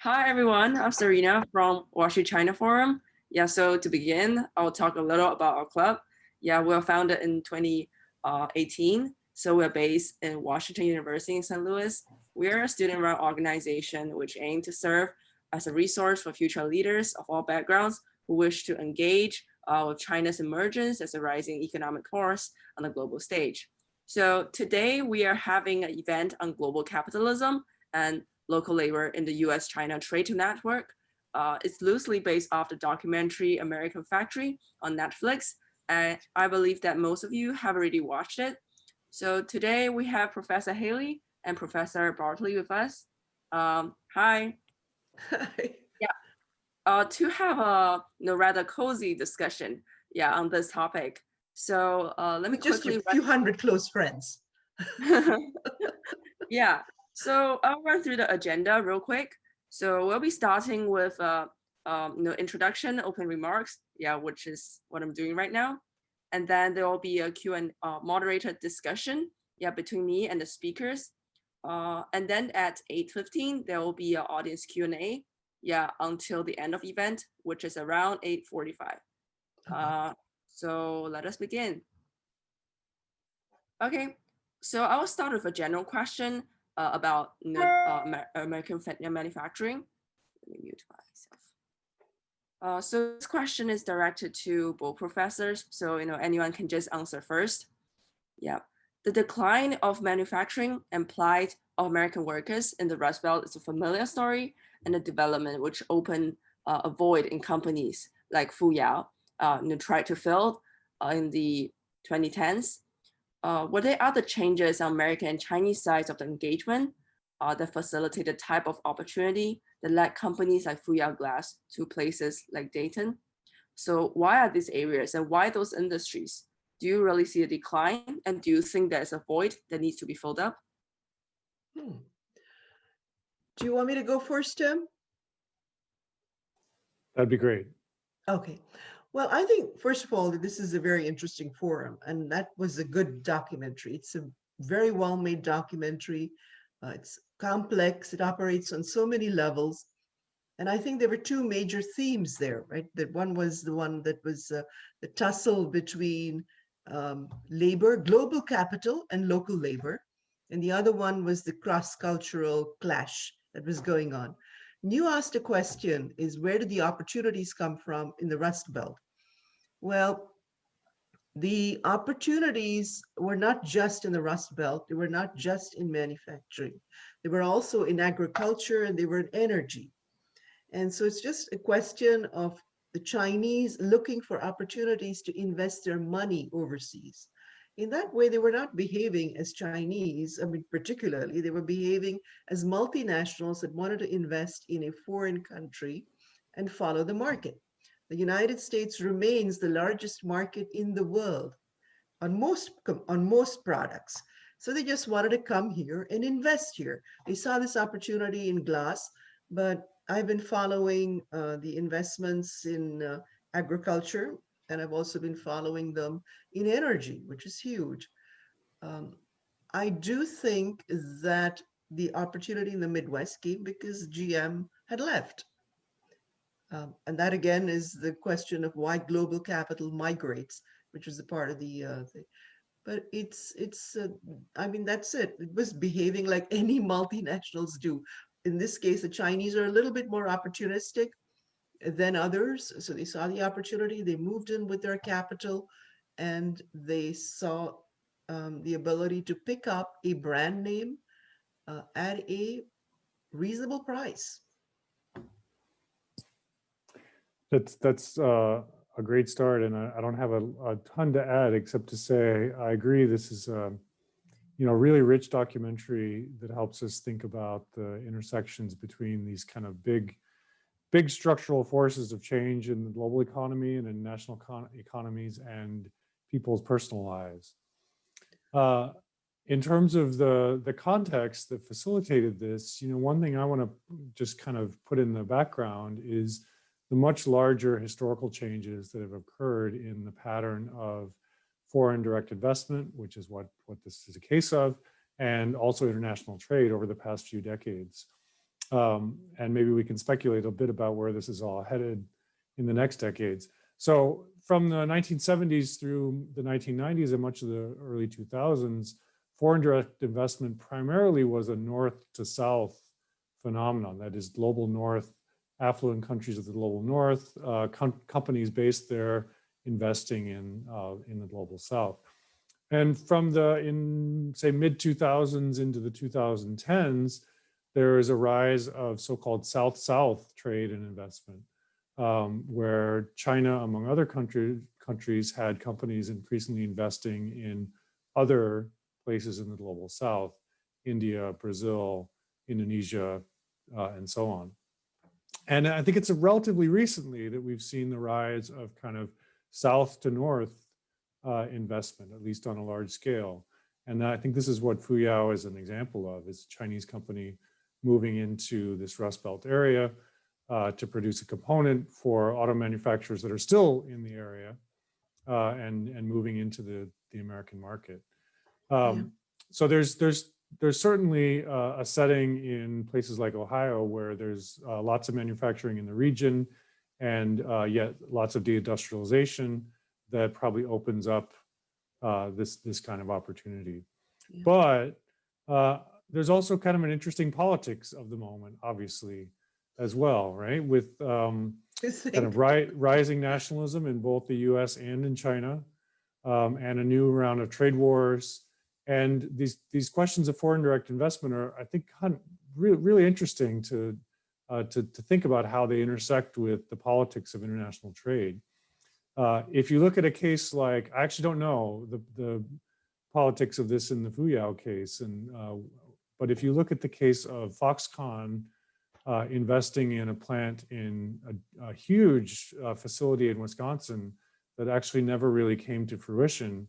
Hi, everyone. I'm Serena from U.S China Forum. Yeah, so to begin, I'll talk a little about our club. Yeah, we were founded in 2018. So we're based in Washington University in St. Louis. We're a student-run organization which aim to serve as a resource for future leaders of all backgrounds who wish to engage with China's emergence as a rising economic force on the global stage. So today we are having an event on global capitalism and local labor in the U.S. China trade network. It's loosely based off the documentary American Factory on Netflix. And I believe that most of you have already watched it. So today we have Professor Haley and Professor Bartley with us. Hi. Yeah. To have a rather cozy discussion, on this topic. So let me Just quickly a few hundred close friends. Yeah, so I'll run through the agenda real quick. So we'll be starting with introduction, open remarks, which is what I'm doing right now. And then there will be a Q&A moderated discussion, between me and the speakers. And then at 8:15, there will be an audience Q&A, until the end of event, which is around 8:45. So let us begin. Okay, so I will start with a general question about American manufacturing. Let me mute myself. So this question is directed to both professors, so anyone can just answer first. Yeah, the decline of manufacturing and plight of American workers in the Rust Belt is a familiar story, and the development which opened a void in companies like Fuyao tried to fill in the 2010s. Were there other changes on American and Chinese sides of the engagement that facilitated type of opportunity that led companies like Fuyao Glass to places like Dayton? So why are these areas and why those industries? Do you really see a decline? And do you think there's a void that needs to be filled up? Do you want me to go first, Tim? That'd be great. Okay. Well, I think, first of all, that this is a very interesting forum, and that was a good documentary. It's a very well-made documentary. It's complex. It operates on so many levels. And I think there were two major themes there, right? That one was the one that was the tussle between labor, global capital, and local labor. And the other one was the cross-cultural clash that was going on. You asked a question, is where did the opportunities come from in the Rust Belt? Well, the opportunities were not just in the Rust Belt. They were not just in manufacturing. They were also in agriculture, and they were in energy. And so it's just a question of the Chinese looking for opportunities to invest their money overseas. In that way, they were not behaving as Chinese. I mean, particularly, they were behaving as multinationals that wanted to invest in a foreign country and follow the market. The United States remains the largest market in the world on most products. So they just wanted to come here and invest here. They saw this opportunity in glass, but I've been following the investments in agriculture, and I've also been following them in energy, which is huge. I do think that the opportunity in the Midwest came because GM had left. And that again is the question of why global capital migrates, which is a part of the thing. But I mean, that's it. It was behaving like any multinationals do. In this case, the Chinese are a little bit more opportunistic than others. So they saw the opportunity, they moved in with their capital, and they saw the ability to pick up a brand name at a reasonable price. That's a great start, and I don't have a ton to add except to say I agree. This is a really rich documentary that helps us think about the intersections between these kind of big structural forces of change in the global economy and in national economies and people's personal lives. In terms of the context that facilitated this, one thing I want to just kind of put in the background is the much larger historical changes that have occurred in the pattern of foreign direct investment, which is what this is a case of, and also international trade over the past few decades. And maybe we can speculate a bit about where this is all headed in the next decades. So from the 1970s through the 1990s and much of the early 2000s, foreign direct investment primarily was a north to south phenomenon. That is, global north, affluent countries of the global north, companies based there investing in the global south. And from in say mid 2000s into the 2010s, there is a rise of so-called South-South trade and investment, where China, among other countries, had companies increasingly investing in other places in the global South, India, Brazil, Indonesia, and so on. And I think it's relatively recently that we've seen the rise of kind of south to north investment, at least on a large scale. And I think this is what Fuyao is an example of, is a Chinese company moving into this Rust Belt area to produce a component for auto manufacturers that are still in the area and moving into the American market. So there's certainly a setting in places like Ohio where there's lots of manufacturing in the region and yet lots of deindustrialization that probably opens up this kind of opportunity. But there's also kind of an interesting politics of the moment, obviously, as well, right? With kind of rising nationalism in both the U.S. and in China, and a new round of trade wars. And these questions of foreign direct investment are, I think, kind of really interesting to think about how they intersect with the politics of international trade. If you look at a case like, I actually don't know the politics of this in the Fuyao case, but if you look at the case of Foxconn investing in a plant in a huge facility in Wisconsin that actually never really came to fruition,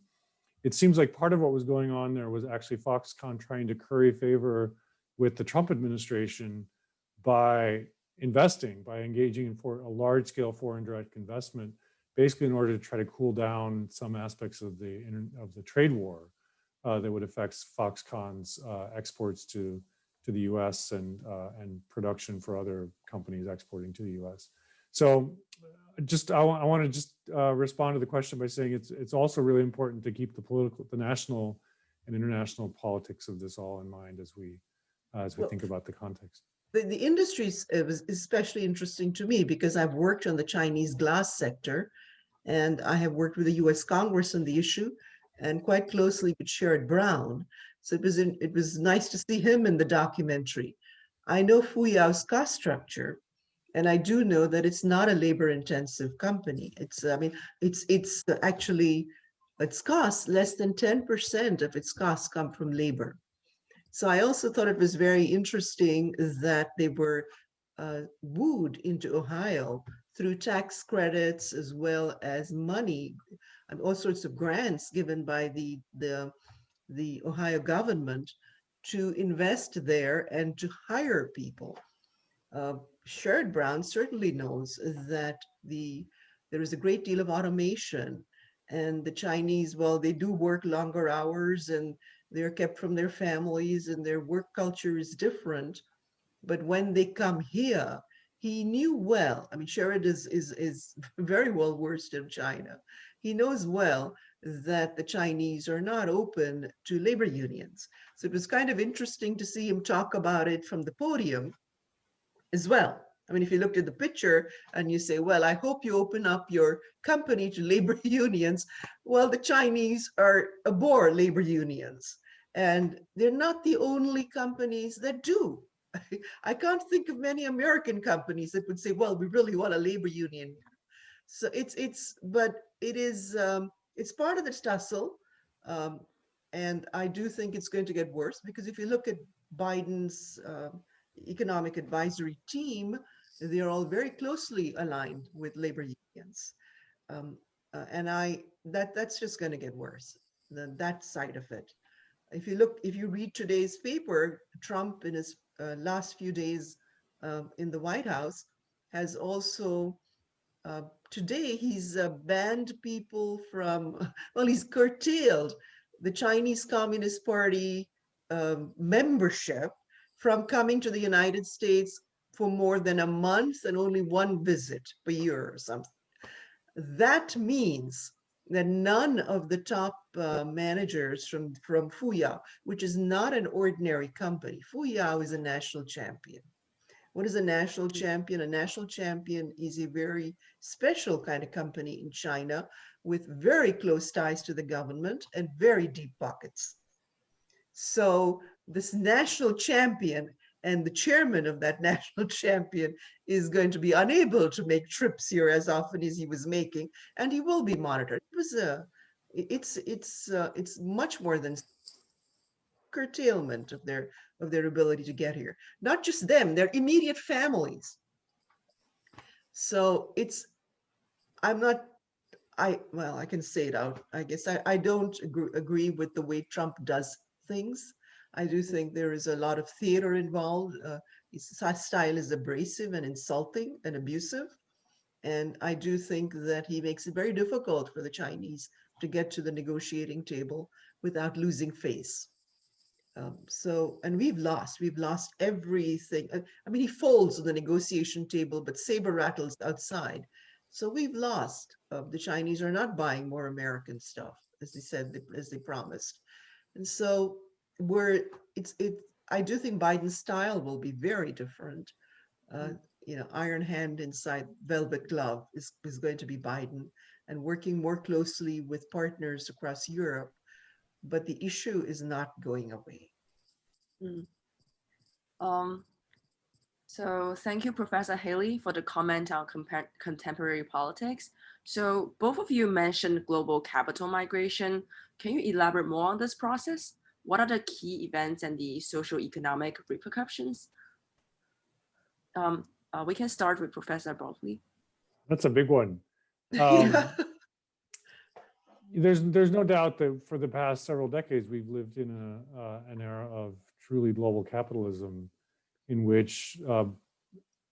it seems like part of what was going on there was actually Foxconn trying to curry favor with the Trump administration by engaging in a large-scale foreign direct investment, basically in order to try to cool down some aspects of the trade war that would affect Foxconn's exports to the U.S. and production for other companies exporting to the U.S. So, I want to just respond to the question by saying it's also really important to keep the national and international politics of this all in mind as we think about the context. The industry is especially interesting to me because I've worked on the Chinese glass sector, and I have worked with the U.S. Congress on the issue, and quite closely with Sherrod Brown. So it was nice to see him in the documentary. I know Fuyao's cost structure, and I do know that it's not a labor-intensive company. It's actually its costs, less than 10% of its costs come from labor. So I also thought it was very interesting that they were wooed into Ohio through tax credits as well as money and all sorts of grants given by the Ohio government to invest there and to hire people. Sherrod Brown certainly knows that there is a great deal of automation, and the Chinese, well, they do work longer hours and they're kept from their families and their work culture is different. But when they come here, he knew well, I mean, Sherrod is very well versed in China. He knows well that the Chinese are not open to labor unions. So it was kind of interesting to see him talk about it from the podium as well. I mean, if you looked at the picture and you say, well, I hope you open up your company to labor unions. Well, the Chinese abhor labor unions, and they're not the only companies that do. I can't think of many American companies that would say, well, we really want a labor union. So but it is, it's part of the tussle. And I do think it's going to get worse, because if you look at Biden's economic advisory team, they're all very closely aligned with labor unions. And that's just going to get worse, that side of it. If you read today's paper, Trump in his last few days in the White House has also, today he's banned people from, well, he's curtailed the Chinese Communist Party membership from coming to the United States for more than a month and only one visit per year or something. That means that none of the top managers from Fuyao, which is not an ordinary company. Fuyao is a national champion. What is a national champion? A national champion is a very special kind of company in China with very close ties to the government and very deep pockets. So this national champion and the chairman of that national champion is going to be unable to make trips here as often as he was making, and he will be monitored. It's much more than curtailment of their ability to get here. Not just them, their immediate families. So I can say it out. I guess I don't agree with the way Trump does things. I do think there is a lot of theater involved. His style is abrasive and insulting and abusive. And I do think that he makes it very difficult for the Chinese to get to the negotiating table without losing face. And we've lost everything. I mean, he folds on the negotiation table, but saber rattles outside. So we've lost. The Chinese are not buying more American stuff, as they said, as they promised. And so I do think Biden's style will be very different. Iron hand inside velvet glove is going to be Biden, and working more closely with partners across Europe. But the issue is not going away. So thank you, Professor Haley, for the comment on contemporary politics. So both of you mentioned global capital migration. Can you elaborate more on this process? What are the key events and the socio-economic repercussions? We can start with Professor Broadley. That's a big one. There's no doubt that for the past several decades, we've lived in an era of truly global capitalism in which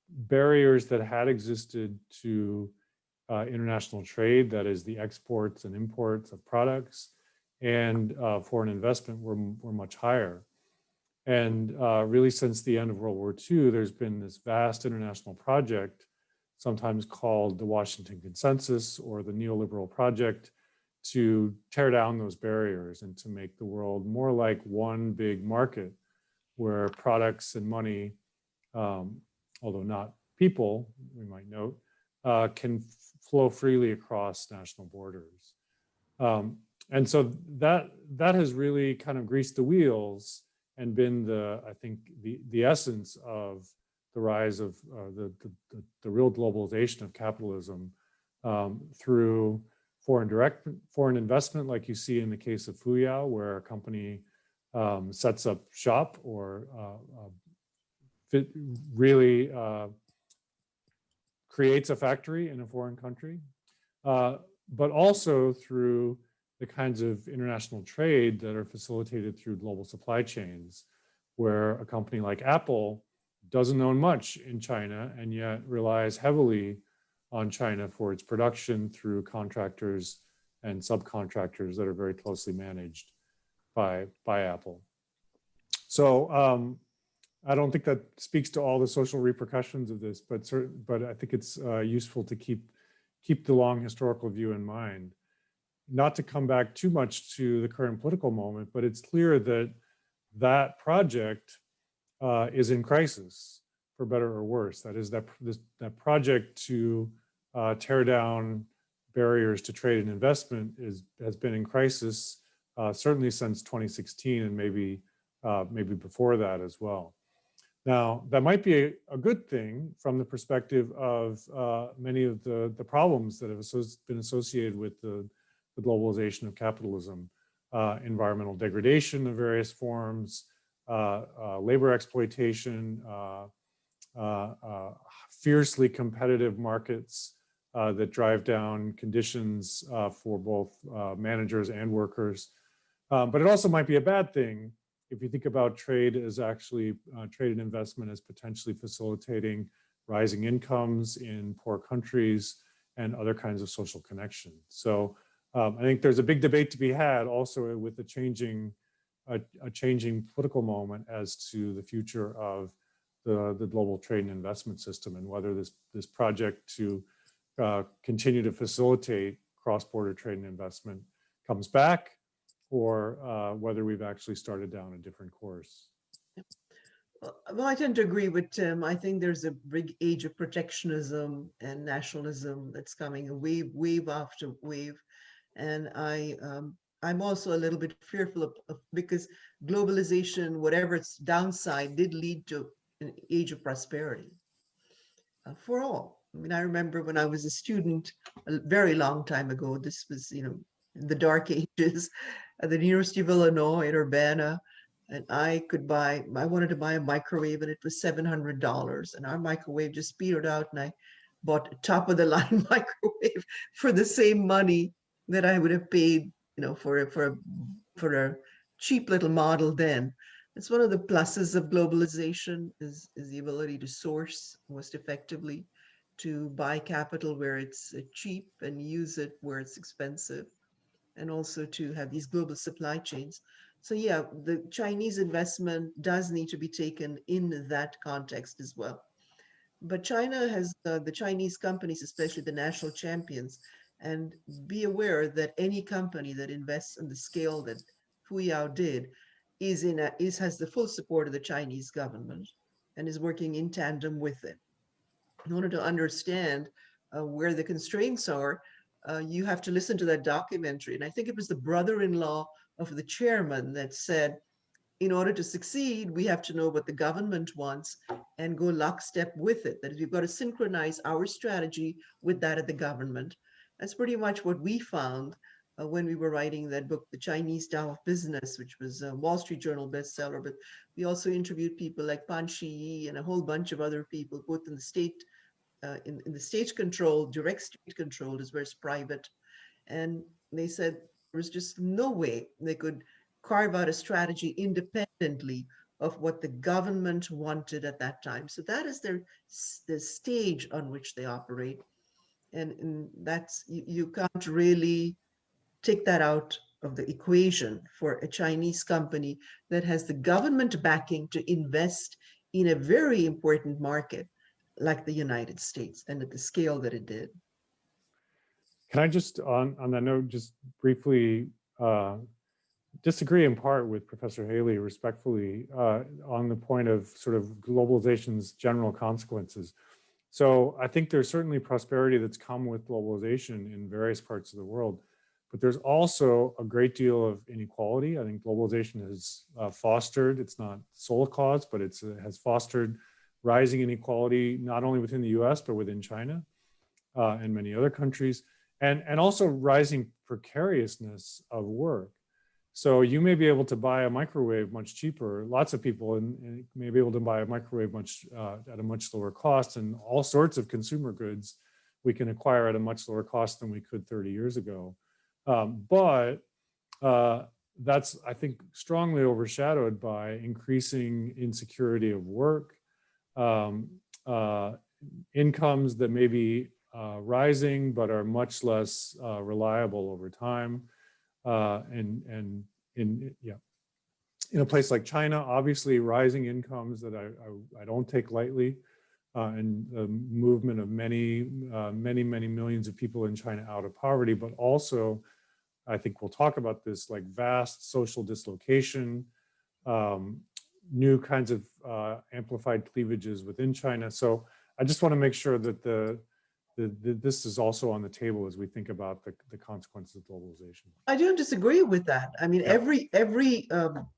barriers that had existed to international trade, that is the exports and imports of products, and foreign investment were much higher. And really since the end of World War II, there's been this vast international project, sometimes called the Washington Consensus or the neoliberal project, to tear down those barriers and to make the world more like one big market where products and money, although not people, we might note, can flow freely across national borders. And so that has really kind of greased the wheels and been I think the essence of the rise of the real globalization of capitalism through foreign investment, like you see in the case of Fuyao, where a company sets up shop or really creates a factory in a foreign country, but also through the kinds of international trade that are facilitated through global supply chains, where a company like Apple doesn't own much in China and yet relies heavily on China for its production through contractors and subcontractors that are very closely managed by Apple. So I don't think that speaks to all the social repercussions of this, but I think it's useful to keep the long historical view in mind. Not to come back too much to the current political moment, but it's clear that that project is in crisis, for better or worse. That is, that project to tear down barriers to trade and investment has been in crisis certainly since 2016, and maybe before that as well. Now, that might be a good thing from the perspective of many of the problems that have been associated with the globalization of capitalism, environmental degradation of various forms, labor exploitation, fiercely competitive markets that drive down conditions for both managers and workers. But it also might be a bad thing if you think about trade as actually trade and investment as potentially facilitating rising incomes in poor countries and other kinds of social connection. So I think there's a big debate to be had also with the changing a changing political moment as to the future of the global trade and investment system, and whether this project to continue to facilitate cross-border trade and investment comes back, or whether we've actually started down a different course. Well, I tend to agree with Tim. I think there's a big age of protectionism and nationalism that's coming, a wave after wave. And I'm also a little bit fearful of because globalization, whatever its downside, did lead to an age of prosperity for all. I mean, I remember when I was a student a very long time ago, this was, in the dark ages at the University of Illinois at Urbana. And I wanted to buy a microwave, and it was $700. And our microwave just petered out, and I bought a top of the line microwave for the same money that I would have paid, for a cheap little model then. It's one of the pluses of globalization is the ability to source most effectively, to buy capital where it's cheap and use it where it's expensive, and also to have these global supply chains. So yeah, the Chinese investment does need to be taken in that context as well. But China has the Chinese companies, especially the national champions, and be aware that any company that invests on the scale that Fuyao did has the full support of the Chinese government and is working in tandem with it. In order to understand where the constraints are, you have to listen to that documentary. And I think it was the brother-in-law of the chairman that said, in order to succeed, we have to know what the government wants and go lockstep with it. That is, we've got to synchronize our strategy with that of the government. That's pretty much what we found when we were writing that book, The Chinese Tao of Business, which was a Wall Street Journal bestseller. But we also interviewed people like Pan Shi and a whole bunch of other people, both in the state, in the state control, direct state controlled, as well as private. And they said there was just no way they could carve out a strategy independently of what the government wanted at that time. So that is the stage on which they operate. And that's, you can't really take that out of the equation for a Chinese company that has the government backing to invest in a very important market like the United States and at the scale that it did. Can I just, on that note, just briefly disagree in part with Professor Haley respectfully on the point of sort of globalization's general consequences. So I think there's certainly prosperity that's come with globalization in various parts of the world, but there's also a great deal of inequality. I think globalization has fostered, it's not sole cause, but it has fostered rising inequality, not only within the US, but within China and many other countries, and also rising precariousness of work. So you may be able to buy a microwave much cheaper. Lots of people may be able to buy a microwave at a much lower cost, and all sorts of consumer goods we can acquire at a much lower cost than we could 30 years ago. But that's, I think, strongly overshadowed by increasing insecurity of work, incomes that may be rising but are much less reliable over time. And in a place like China, obviously rising incomes that I don't take lightly, and the movement of many millions of people in China out of poverty, but also, I think we'll talk about this, like vast social dislocation, new kinds of amplified cleavages within China. So I just want to make sure that this is also on the table as we think about the consequences of globalization. I don't disagree with that. I mean, Yeah. every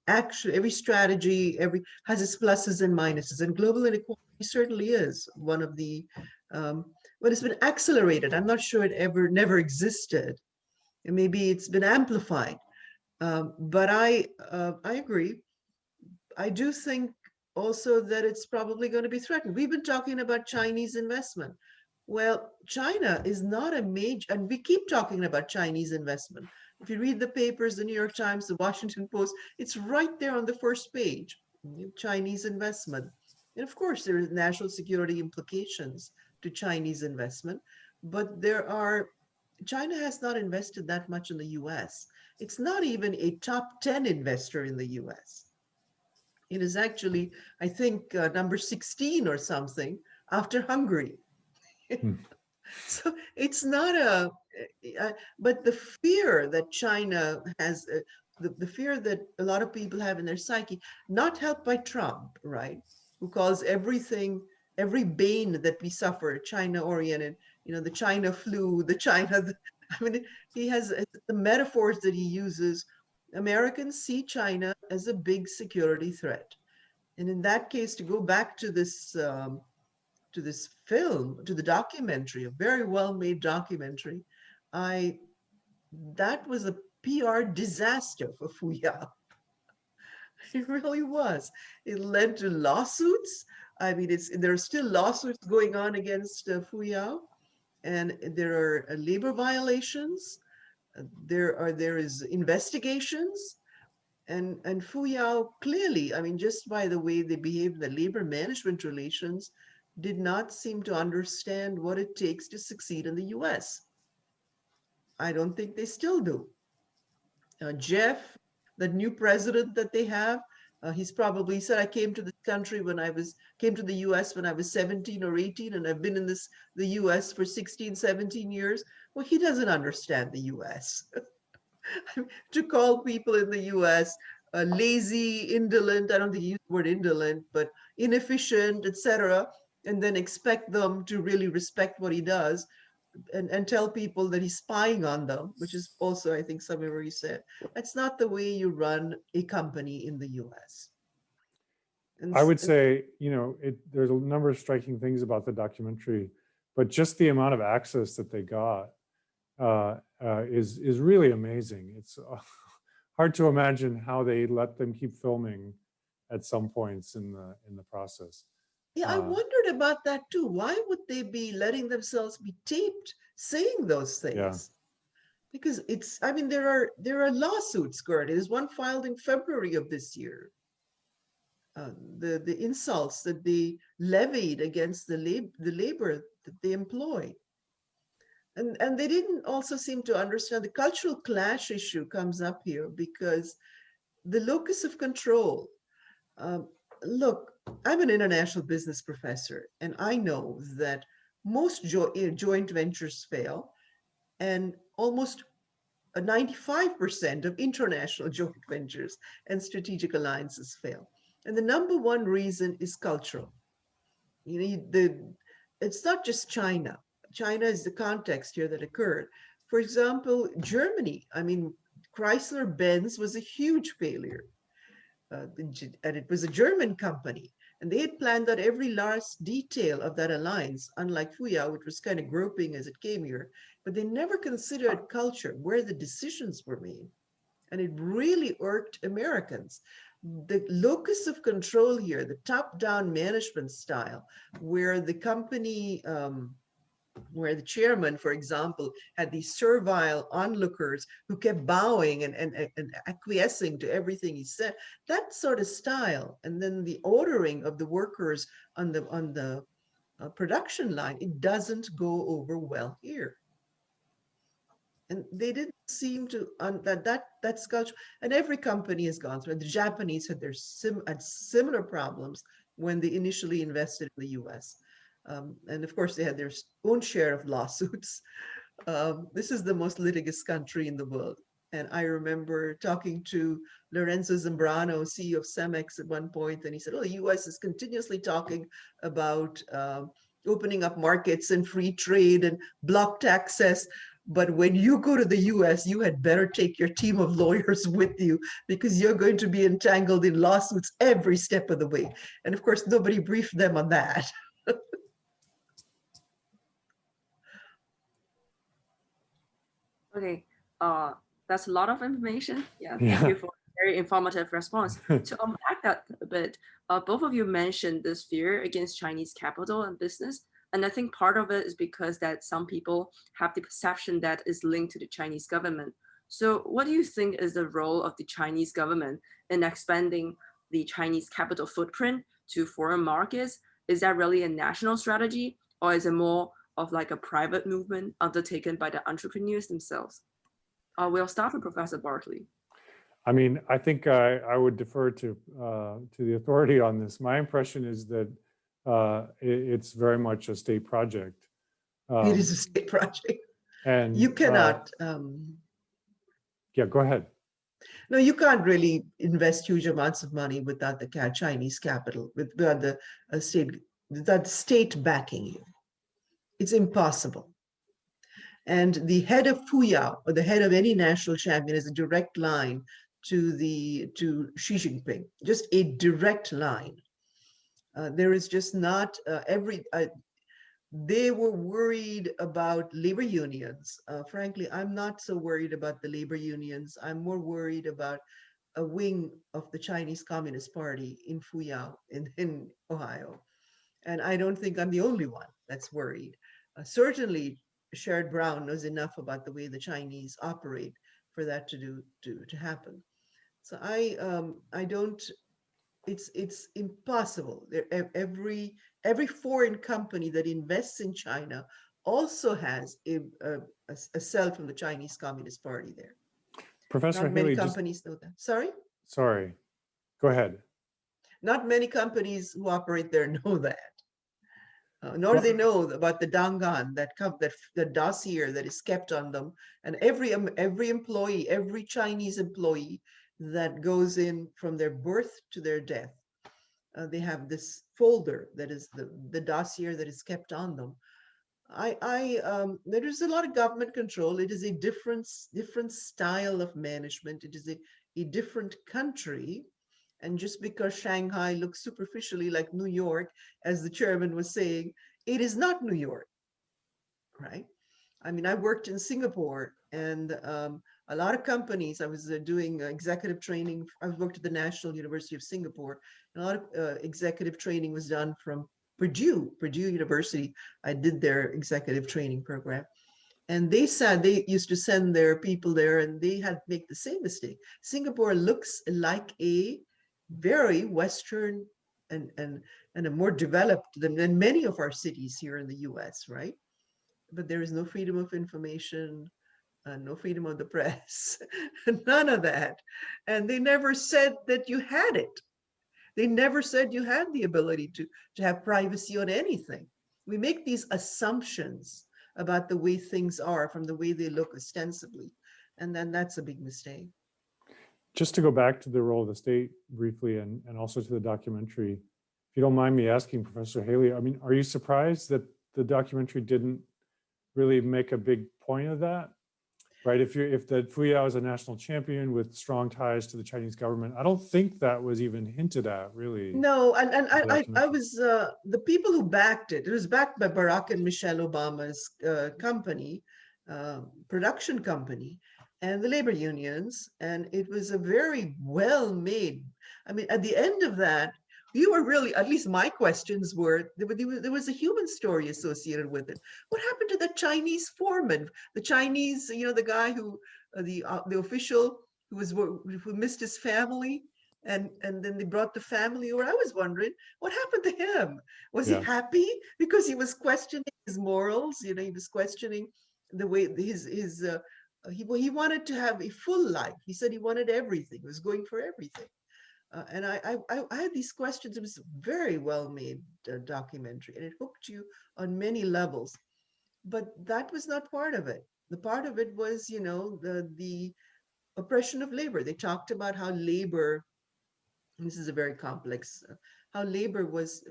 action, every strategy, has its pluses and minuses, and global inequality certainly is one of the. But it's been accelerated. I'm not sure it never existed, and maybe it's been amplified. But I agree. I do think also that it's probably going to be threatened. We've been talking about Chinese investment. Well, China is not a major, and we keep talking about Chinese investment. If you read the papers, the New York Times, the Washington Post, it's right there on the first page, Chinese investment. And of course, there are national security implications to Chinese investment, but China has not invested that much in the US. It's not even a top 10 investor in the US. It is actually, I think, number 16 or something after Hungary. Hmm. So it's not but the fear that China has, the fear that a lot of people have in their psyche, not helped by Trump, right? Who calls everything, every bane that we suffer, China oriented, the China flu, the China, I mean, he has the metaphors that he uses. Americans see China as a big security threat. And in that case, to go back to this film, to the documentary, a very well-made documentary, I that was a PR disaster for Fuyao. It really was. It led to lawsuits. I mean, there are still lawsuits going on against Fuyao, and there are labor violations. There is investigations, and Fuyao clearly, I mean, just by the way they behaved in the labor management relations, did not seem to understand what it takes to succeed in the US. I don't think they still do. Jeff, the new president that they have, he's probably said, I came to this country came to the US when I was 17 or 18, and I've been in the US for 16, 17 years. Well, he doesn't understand the US. To call people in the US lazy, indolent, I don't think he used the word indolent, but inefficient, etc., and then expect them to really respect what he does, and tell people that he's spying on them, which is also, I think, somewhere where he said, that's not the way you run a company in the US. I would say, there's a number of striking things about the documentary, but just the amount of access that they got is really amazing. It's hard to imagine how they let them keep filming at some points in the process. Yeah, I wondered about that too. Why would they be letting themselves be taped saying those things? Yeah. Because I mean, there are lawsuits, Gert. There's one filed in February of this year. The insults that they levied against the labor that they employ. And they didn't also seem to understand the cultural clash issue comes up here, because the locus of control. Look, I'm an international business professor, and I know that most joint ventures fail, and almost 95% of international joint ventures and strategic alliances fail. And the number one reason is cultural. It's not just China. China is the context here that occurred. For example, Germany, I mean, Chrysler-Benz was a huge failure. And it was a German company. And they had planned out every last detail of that alliance, unlike Fuyao, which was kind of groping as it came here. But they never considered culture, where the decisions were made. And it really irked Americans. The locus of control here, the top-down management style, where the company, where the chairman, for example, had these servile onlookers who kept bowing and acquiescing to everything he said, that sort of style, and then the ordering of the workers on the production line, it doesn't go over well here. And they didn't seem to that's culture, and every company has gone through. The Japanese had had similar problems when they initially invested in the US. And of course, they had their own share of lawsuits. This is the most litigious country in the world. And I remember talking to Lorenzo Zambrano, CEO of Cemex, at one point, and he said, oh, the US is continuously talking about opening up markets and free trade and blocked access. But when you go to the US, you had better take your team of lawyers with you, because you're going to be entangled in lawsuits every step of the way. And of course, nobody briefed them on that. Okay, that's a lot of information. Yeah, thank you for a very informative response. To unpack that a bit, both of you mentioned this fear against Chinese capital and business. And I think part of it is because that some people have the perception that is linked to the Chinese government. So what do you think is the role of the Chinese government in expanding the Chinese capital footprint to foreign markets? Is that really a national strategy, or is it more of like a private movement undertaken by the entrepreneurs themselves? We'll start with Professor Bartley. I mean, I think I would defer to the authority on this. My impression is that it's very much a state project. It is a state project. And You cannot. Yeah, go ahead. No, you can't really invest huge amounts of money without the Chinese capital, without the state backing you. It's impossible. And the head of Fuyao, or the head of any national champion, is a direct line to Xi Jinping, just a direct line. There is just not they were worried about labor unions. Frankly, I'm not so worried about the labor unions. I'm more worried about a wing of the Chinese Communist Party in Fuyao, in Ohio. And I don't think I'm the only one that's worried. Certainly, Sherrod Brown knows enough about the way the Chinese operate for that to happen. So I don't. It's impossible. Every foreign company that invests in China also has a cell from the Chinese Communist Party there. Professor Not many Haley, companies know that. Sorry? Sorry, go ahead. Not many companies who operate there know that. Nor do they know about the Dangan, that dossier that is kept on them. And every employee, every Chinese employee that goes in from their birth to their death, they have this folder that is the dossier that is kept on them. There is a lot of government control. It is a different style of management. It is a different country. And just because Shanghai looks superficially like New York, as the chairman was saying, it is not New York, right? I mean, I worked in Singapore, and a lot of companies, I was doing executive training. I worked at the National University of Singapore, and a lot of executive training was done from Purdue University. I did their executive training program. And they used to send their people there, and they had to make the same mistake. Singapore looks like a very Western and a more developed than many of our cities here in the US, right? But there is no freedom of information, no freedom of the press, none of that. And they never said that you had it. They never said you had the ability to have privacy on anything. We make these assumptions about the way things are from the way they look ostensibly. And then that's a big mistake. Just to go back to the role of the state briefly, and also to the documentary, if you don't mind me asking, Professor Haley, I mean, are you surprised that the documentary didn't really make a big point of that? Right? If the Fuyao is a national champion with strong ties to the Chinese government, I don't think that was even hinted at, really. No, and I was the people who backed it. It was backed by Barack and Michelle Obama's company, production company, and the labor unions, and it was a very well-made. I mean, at the end of that, you were really, at least my questions were, there was a human story associated with it. What happened to the Chinese foreman, the Chinese, the guy who, the official who missed his family, and then they brought the family over. I was wondering what happened to him. Was he happy because he was questioning his morals? He was questioning the way he wanted to have a full life. He said he wanted everything. He was going for everything. And I had these questions. It was a very well-made documentary, and it hooked you on many levels. But that was not part of it. The part of it was, the oppression of labor. They talked about how labor, and this is a very complex, how labor was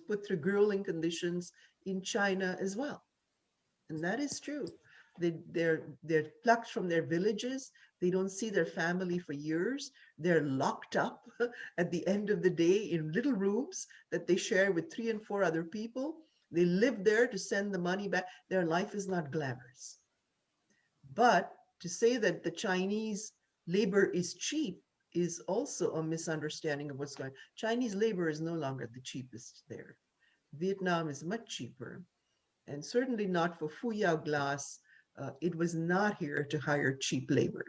put through grueling conditions in China as well. And that is true. They're plucked from their villages. They don't see their family for years. They're locked up at the end of the day in little rooms that they share with 3 and 4 other people. They live there to send the money back. Their life is not glamorous. But to say that the Chinese labor is cheap is also a misunderstanding of what's going on. Chinese labor is no longer the cheapest there. Vietnam is much cheaper, and certainly not for Fuyao Glass. It was not here to hire cheap labor.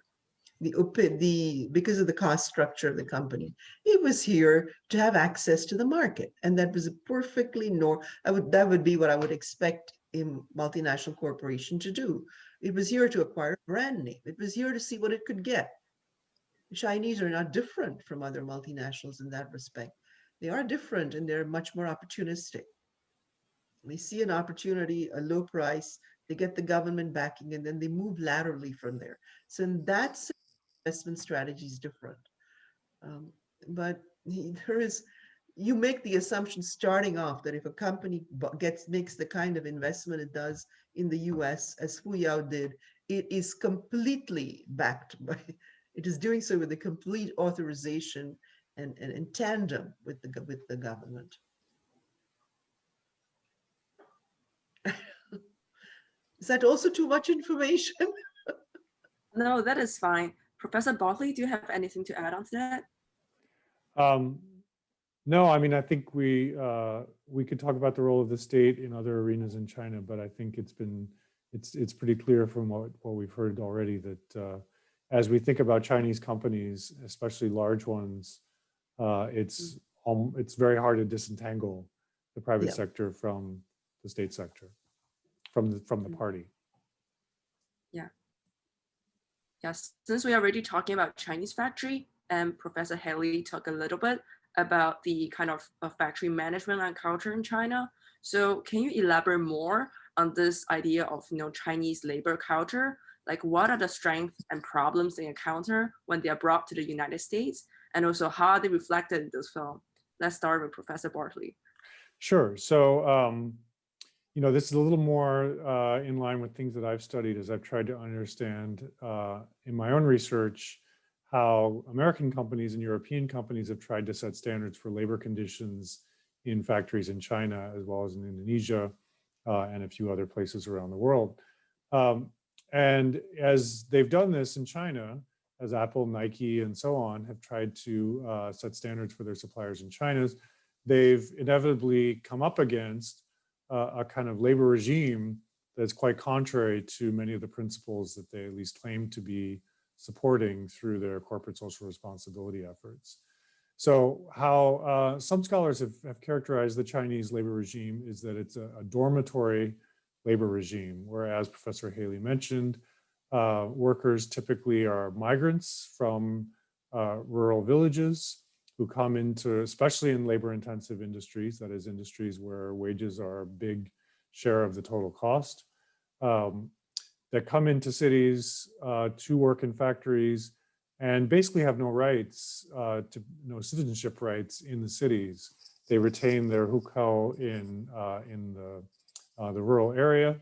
Because of the cost structure of the company, it was here to have access to the market, and that was a perfectly that would be what I would expect a multinational corporation to do. It was here to acquire a brand name. It was here to see what it could get. The Chinese are not different from other multinationals in that respect. They are different and they're much more opportunistic. They see an opportunity, a low price, they get the government backing, and then they move laterally from there. So in that sense, investment strategy is different. Um, but there is, you make the assumption starting off that if a company makes the kind of investment it does in the US, as Fuyao did, it is completely backed by, it is doing so with a complete authorization and in tandem with the government. Is that also too much information? No, that is fine. Professor Bartley, do you have anything to add on to that? No, I mean, I think we could talk about the role of the state in other arenas in China, but I think it's pretty clear from what we've heard already that as we think about Chinese companies, especially large ones, it's very hard to disentangle the private sector from the state sector, from the party. Yeah. Yes, since we are already talking about Chinese factory, and Professor Haley talked a little bit about the kind of factory management and culture in China. So can you elaborate more on this idea of Chinese labor culture? Like what are the strengths and problems they encounter when they are brought to the United States? And also how are they reflected in this film? Let's start with Professor Bartley. Sure. So, this is a little more in line with things that I've studied as I've tried to understand in my own research how American companies and European companies have tried to set standards for labor conditions in factories in China, as well as in Indonesia and a few other places around the world. And as they've done this in China, as Apple, Nike, and so on have tried to set standards for their suppliers in China, they've inevitably come up against a kind of labor regime that's quite contrary to many of the principles that they at least claim to be supporting through their corporate social responsibility efforts. So how some scholars have characterized the Chinese labor regime is that it's a dormitory labor regime, whereas Professor Haley mentioned, workers typically are migrants from rural villages who come into, especially in labor-intensive industries, that is industries where wages are a big share of the total cost, that come into cities to work in factories and basically have no rights, no citizenship rights in the cities. They retain their hukou in the rural area,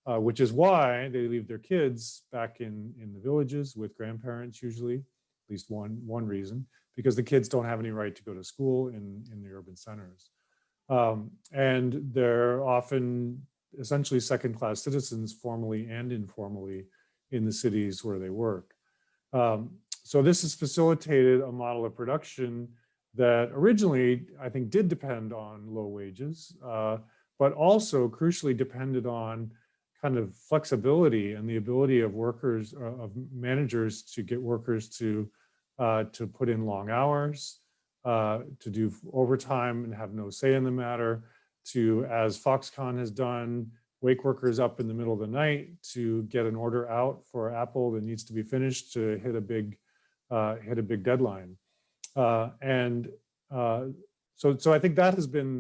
which is why they leave their kids back in the villages with grandparents usually, at least one reason, because the kids don't have any right to go to school in the urban centers. And they're often essentially second-class citizens, formally and informally, in the cities where they work. So this has facilitated a model of production that originally, I think, did depend on low wages, but also crucially depended on kind of flexibility and the ability of workers, of managers to get workers to put in long hours, to do overtime and have no say in the matter, to, as Foxconn has done, wake workers up in the middle of the night to get an order out for Apple that needs to be finished to hit a big deadline. So I think that has been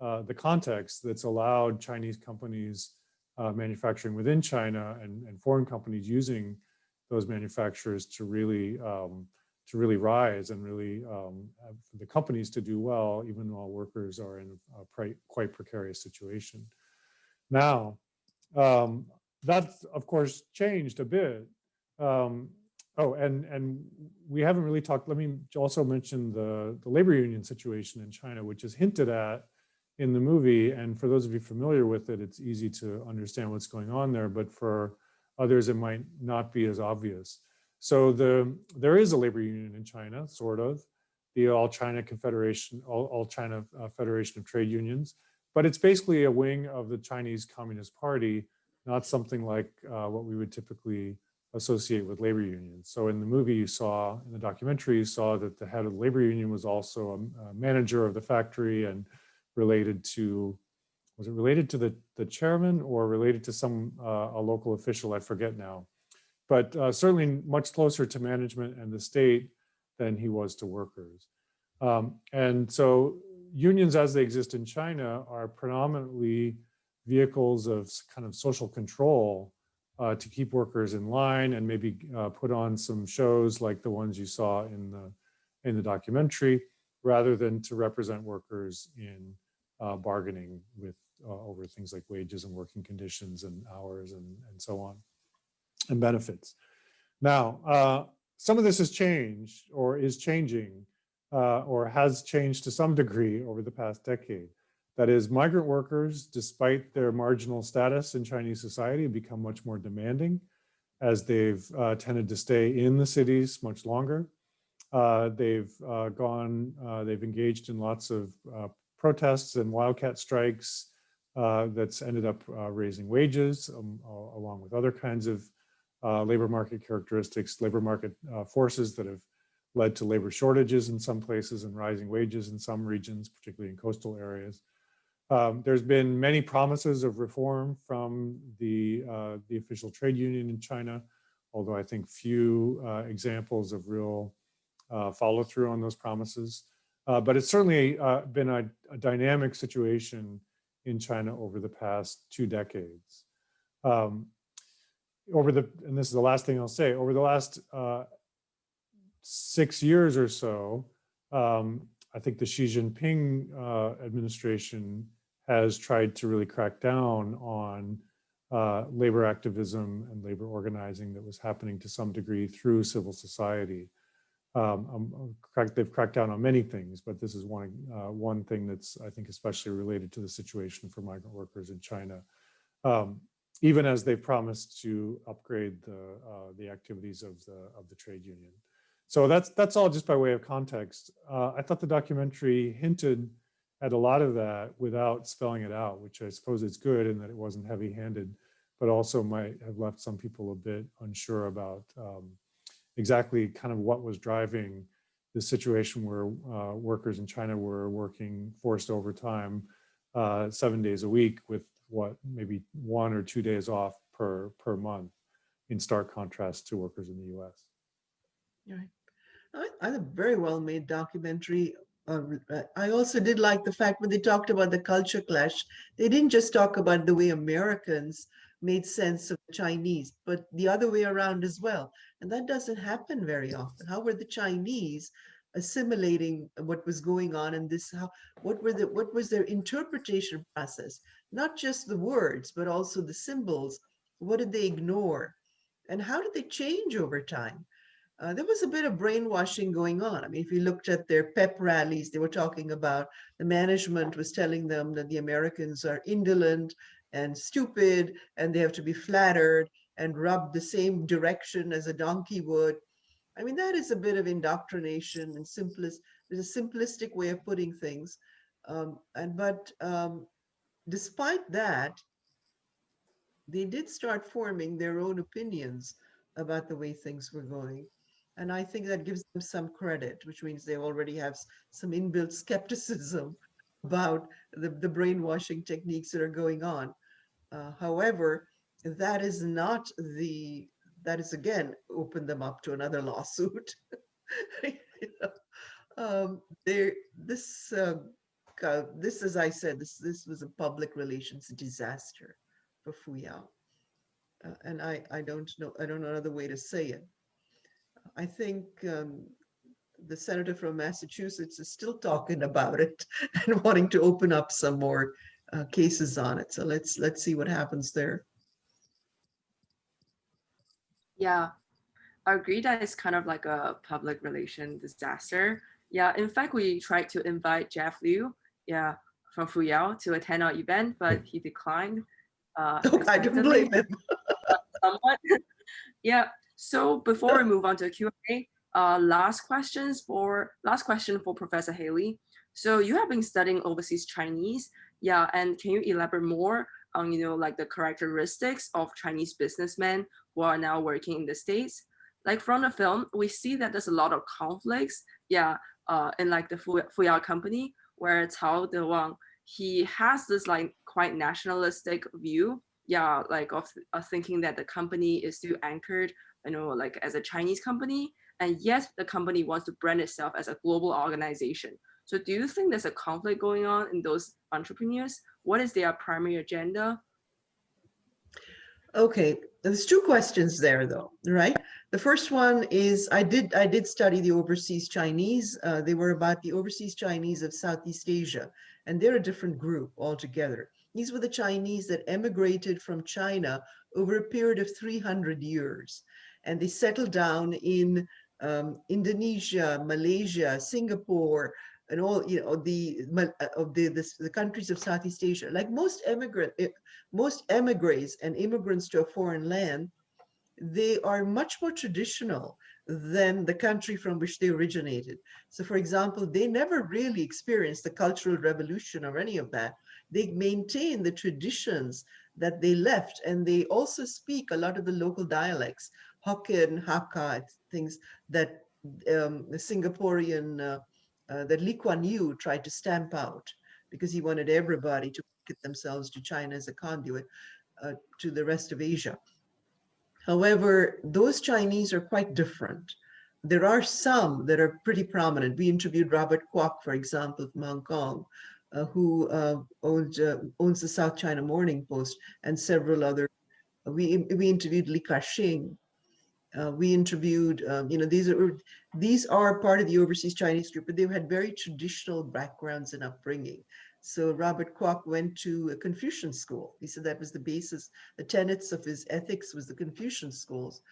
the context that's allowed Chinese companies manufacturing within China and foreign companies using those manufacturers to really rise and really have the companies to do well, even while workers are in a quite precarious situation. Now, that's of course changed a bit. And we haven't really talked, let me also mention the labor union situation in China, which is hinted at in the movie. And for those of you familiar with it, it's easy to understand what's going on there, but for others, it might not be as obvious. So there is a labor union in China, sort of, the All China Confederation, All China Federation of Trade Unions, but it's basically a wing of the Chinese Communist Party, not something like what we would typically associate with labor unions. So in the movie you saw, in the documentary, you saw that the head of the labor union was also a manager of the factory and related to was it related to the chairman or related to some a local official? I forget now, but certainly much closer to management and the state than he was to workers. And so unions as they exist in China are predominantly vehicles of kind of social control to keep workers in line and maybe put on some shows like the ones you saw in the documentary, rather than to represent workers in bargaining with over things like wages and working conditions and hours and so on, and benefits. Now, some of this has changed or is changing or has changed to some degree over the past decade. That is, migrant workers, despite their marginal status in Chinese society, have become much more demanding as they've tended to stay in the cities much longer. They've engaged in lots of protests and wildcat strikes that's ended up raising wages along with other kinds of labor market characteristics, labor market forces that have led to labor shortages in some places and rising wages in some regions, particularly in coastal areas. There's been many promises of reform from the official trade union in China, although I think few examples of real follow through on those promises. But it's certainly been a dynamic situation in China over the past 2 decades. And this is the last thing I'll say, over the last 6 years or so, I think the Xi Jinping administration has tried to really crack down on labor activism and labor organizing that was happening to some degree through civil society. They've cracked down on many things, but this is one thing that's, I think, especially related to the situation for migrant workers in China, even as they promised to upgrade the activities of the trade union. So that's all just by way of context. I thought the documentary hinted at a lot of that without spelling it out, which I suppose is good in that it wasn't heavy-handed, but also might have left some people a bit unsure about exactly kind of what was driving the situation where workers in China were working forced overtime 7 days a week with maybe 1 or 2 days off per month, in stark contrast to workers in the U.S. Right. I had a very well made documentary. I also did like the fact when they talked about the culture clash, they didn't just talk about the way Americans made sense of the Chinese, but the other way around as well. And that doesn't happen very often. How were the Chinese assimilating what was going on in this? What was their interpretation process? Not just the words, but also the symbols. What did they ignore? And how did they change over time? There was a bit of brainwashing going on. I mean, if you looked at their pep rallies, they were talking about the management was telling them that the Americans are indolent and stupid, and they have to be flattered and rubbed the same direction as a donkey would. I mean, that is a bit of indoctrination and there's a simplistic way of putting things. But despite that, they did start forming their own opinions about the way things were going. And I think that gives them some credit, which means they already have some inbuilt skepticism about the brainwashing techniques that are going on. However, that is again opened them up to another lawsuit. This, as I said, this was a public relations disaster for Fuyao. And I don't know another way to say it. I think the senator from Massachusetts is still talking about it and wanting to open up some more cases on it. So let's see what happens there. Yeah, I agree that it's kind of like a public relation disaster. Yeah, in fact, we tried to invite Jeff Liu, from Fuyao to attend our event, but he declined. I don't blame him. Somewhat. Yeah. So before we move on to Q&A, last question for Professor Haley. So you have been studying overseas Chinese, and can you elaborate more on like the characteristics of Chinese businessmen who are now working in the States? Like from the film, we see that there's a lot of conflicts, in like the Fuyao company, where Cao Dewang he has this like quite nationalistic view, yeah, like of thinking that the company is still anchored, you know, like as a Chinese company, and yet the company wants to brand itself as a global organization. So do you think there's a conflict going on in those entrepreneurs? What is their primary agenda? Okay, there's two questions there though, right? The first one is I did study the overseas Chinese. They were about the overseas Chinese of Southeast Asia, and they're a different group altogether. These were the Chinese that emigrated from China over a period of 300 years, and they settled down in Indonesia, Malaysia, Singapore, and all, you know, the countries of Southeast Asia. Like most emigres and immigrants to a foreign land, they are much more traditional than the country from which they originated. So for example, they never really experienced the Cultural Revolution or any of that. They maintain the traditions that they left, and they also speak a lot of the local dialects, Hokkien, Hakka, things that the Singaporean, that Lee Kuan Yew tried to stamp out because he wanted everybody to market themselves to China as a conduit to the rest of Asia. However, those Chinese are quite different. There are some that are pretty prominent. We interviewed Robert Kwok, for example, from Hong Kong, who owns the South China Morning Post, and several other. We interviewed Li Ka-shing. We interviewed, you know, these are part of the overseas Chinese group, but they've had very traditional backgrounds and upbringing. So Robert Kwok went to a Confucian school. He said that was the basis, the tenets of his ethics was the Confucian schools.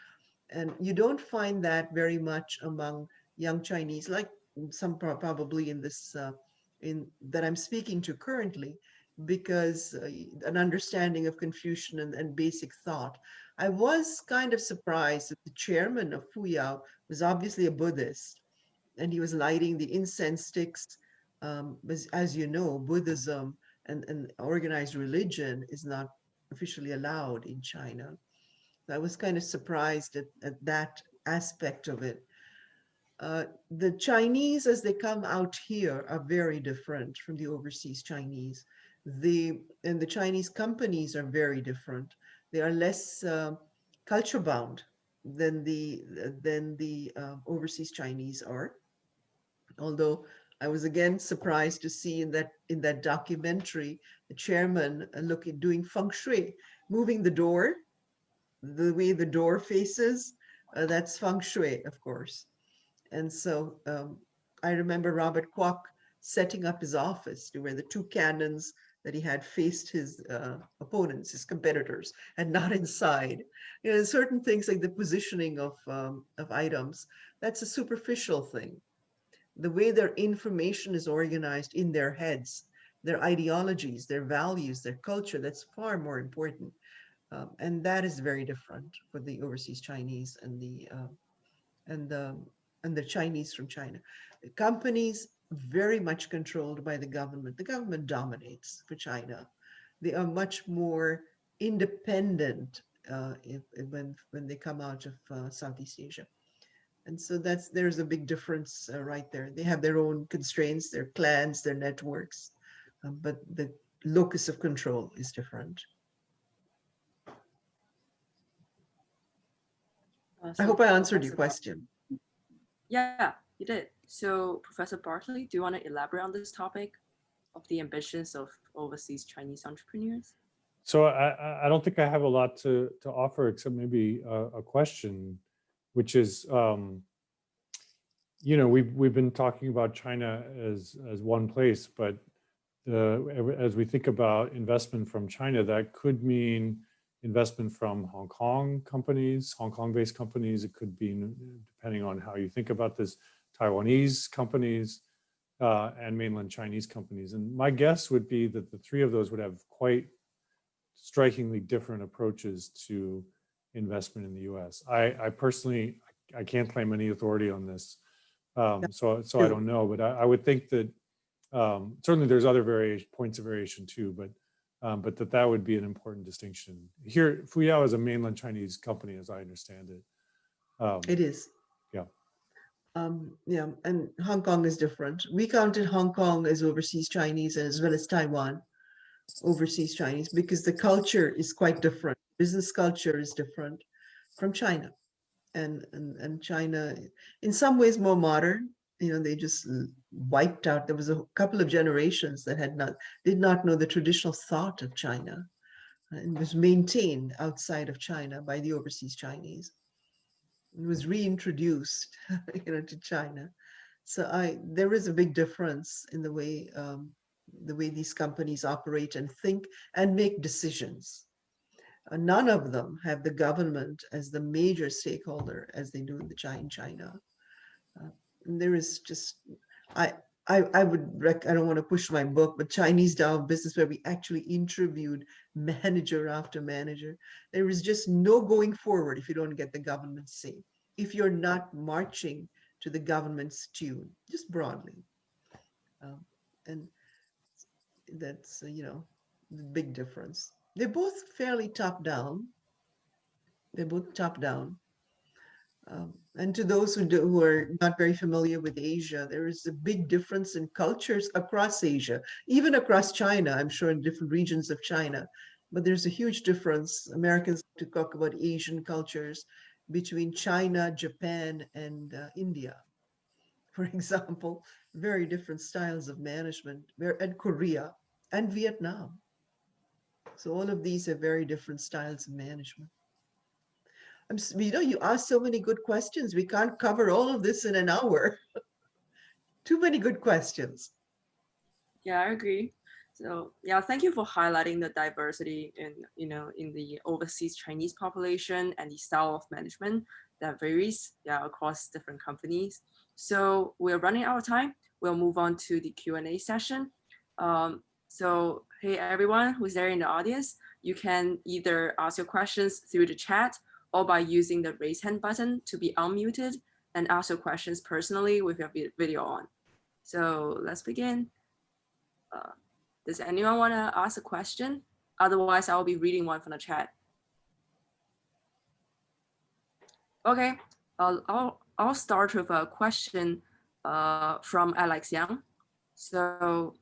And you don't find that very much among young Chinese, like some probably in this, that I'm speaking to currently, because an understanding of Confucian and basic thought. I was kind of surprised that the chairman of Fuyao was obviously a Buddhist, and he was lighting the incense sticks. As you know, Buddhism and organized religion is not officially allowed in China. I was kind of surprised at that aspect of it. The Chinese, as they come out here, are very different from the overseas Chinese. And the Chinese companies are very different. They are less culture bound than the overseas Chinese are. Although I was again surprised to see in that documentary, the chairman doing feng shui, moving the door, the way the door faces, that's feng shui, of course. And so I remember Robert Kwok setting up his office to where the two cannons that he had faced his opponents, his competitors, and not inside. You know, certain things like the positioning of items, that's a superficial thing. The way their information is organized in their heads, their ideologies, their values, their culture, that's far more important. And that is very different for the overseas Chinese and the Chinese from China. Companies very much controlled by the government. The government dominates for China. They are much more independent when they come out of Southeast Asia. And so there's a big difference right there. They have their own constraints, their clans, their networks, but the locus of control is different. I hope I answered your question. Yeah, you did. So Professor Bartley, do you want to elaborate on this topic of the ambitions of overseas Chinese entrepreneurs? So I don't think I have a lot to offer except maybe a question, which is, you know, we've been talking about China as one place, but as we think about investment from China, that could mean investment from Hong Kong companies, Hong Kong-based companies. It could be, depending on how you think about this, Taiwanese companies and mainland Chinese companies. And my guess would be that the three of those would have quite strikingly different approaches to investment in the U.S. I personally, I can't claim any authority on this, so I don't know. But I would think that certainly there's other points of variation too, but that would be an important distinction. Here, Fuyao is a mainland Chinese company, as I understand it. It is. Yeah. Yeah, and Hong Kong is different. We counted Hong Kong as overseas Chinese as well as Taiwan overseas Chinese because the culture is quite different. Business culture is different from China. And China, in some ways, more modern. You know, they just wiped out. There was a couple of generations that did not know the traditional thought of China, and was maintained outside of China by the overseas Chinese. It was reintroduced, to China. So there is a big difference in the way these companies operate and think and make decisions. None of them have the government as the major stakeholder as they do in China. Uh, there is just, I, I I don't want to push my book, but Chinese Tao of Business, where we actually interviewed manager after manager. There is just no going forward if you don't get the government's say, if you're not marching to the government's tune, just broadly. Um, and that's, the big difference. They're both fairly top down. They're both top down. And to those who are not very familiar with Asia, there is a big difference in cultures across Asia, even across China, I'm sure in different regions of China. But there's a huge difference. Americans like to talk about Asian cultures between China, Japan, and India, for example, very different styles of management, and Korea and Vietnam. So all of these are very different styles of management. You asked so many good questions. We can't cover all of this in an hour. Too many good questions. Yeah, I agree. So yeah, thank you for highlighting the diversity in in the overseas Chinese population and the style of management that varies across different companies. So we're running out of time. We'll move on to the Q&A session. So hey everyone who's there in the audience, you can either ask your questions through the chat or by using the raise hand button to be unmuted and ask your questions personally with your video on. So let's begin. Does anyone want to ask a question? Otherwise, I'll be reading one from the chat. Okay, I'll start with a question from Alex Yang. So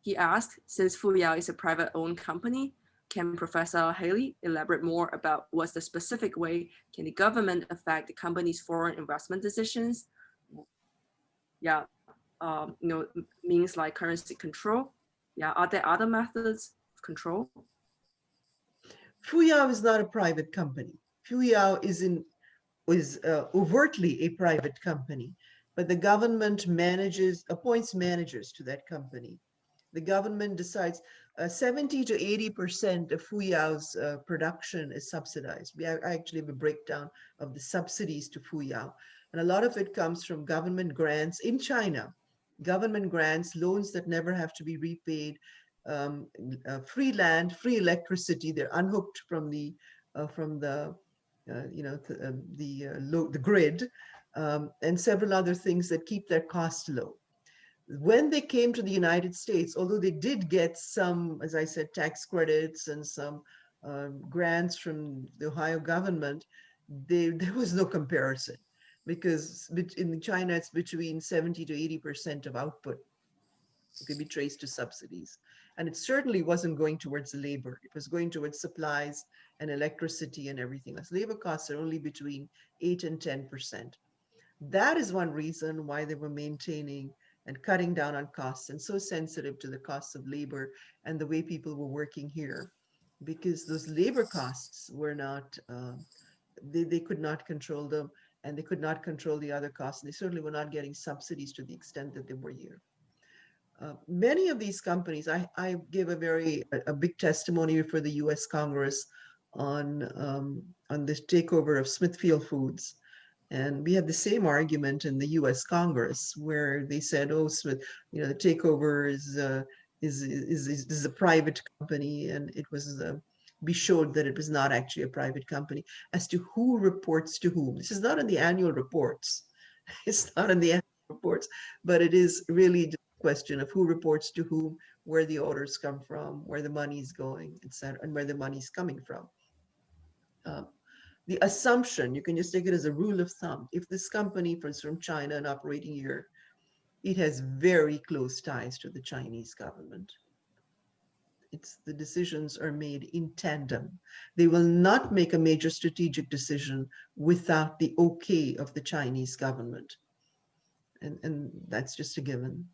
he asked, since Fuyao is a private-owned company, can Professor Haley elaborate more about what's the specific way can the government affect the company's foreign investment decisions? Yeah, means like currency control. Yeah, are there other methods of control? Fuyao is not a private company. Fuyao is overtly a private company, but the government appoints managers to that company. The government decides 70 to 80% of Fuyao's production is subsidized. I actually have a breakdown of the subsidies to Fuyao. And a lot of it comes from government grants in China. Government grants, loans that never have to be repaid, free land, free electricity. They're unhooked from the grid, and several other things that keep their costs low. When they came to the United States, although they did get some, as I said, tax credits and some grants from the Ohio government, there was no comparison, because in China, it's between 70 to 80% of output could be traced to subsidies. And it certainly wasn't going towards labor. It was going towards supplies and electricity and everything else. Labor costs are only between 8 and 10%. That is one reason why they were maintaining and cutting down on costs and so sensitive to the costs of labor and the way people were working here, because those labor costs were not, they could not control them, and they could not control the other costs. And they certainly were not getting subsidies to the extent that they were here. Many of these companies, I give a big testimony for the U.S. Congress on this takeover of Smithfield Foods. And we had the same argument in the U.S. Congress, where they said, "Oh, Smith, the takeover is a private company," and it was we showed that it was not actually a private company. As to who reports to whom, this is not in the annual reports. It's not in the annual reports, but it is really just a question of who reports to whom, where the orders come from, where the money is going, etc., and where the money is coming from. the assumption, you can just take it as a rule of thumb, if this company is from China and operating here, it has very close ties to the Chinese government. The decisions are made in tandem. They will not make a major strategic decision without the okay of the Chinese government. And that's just a given.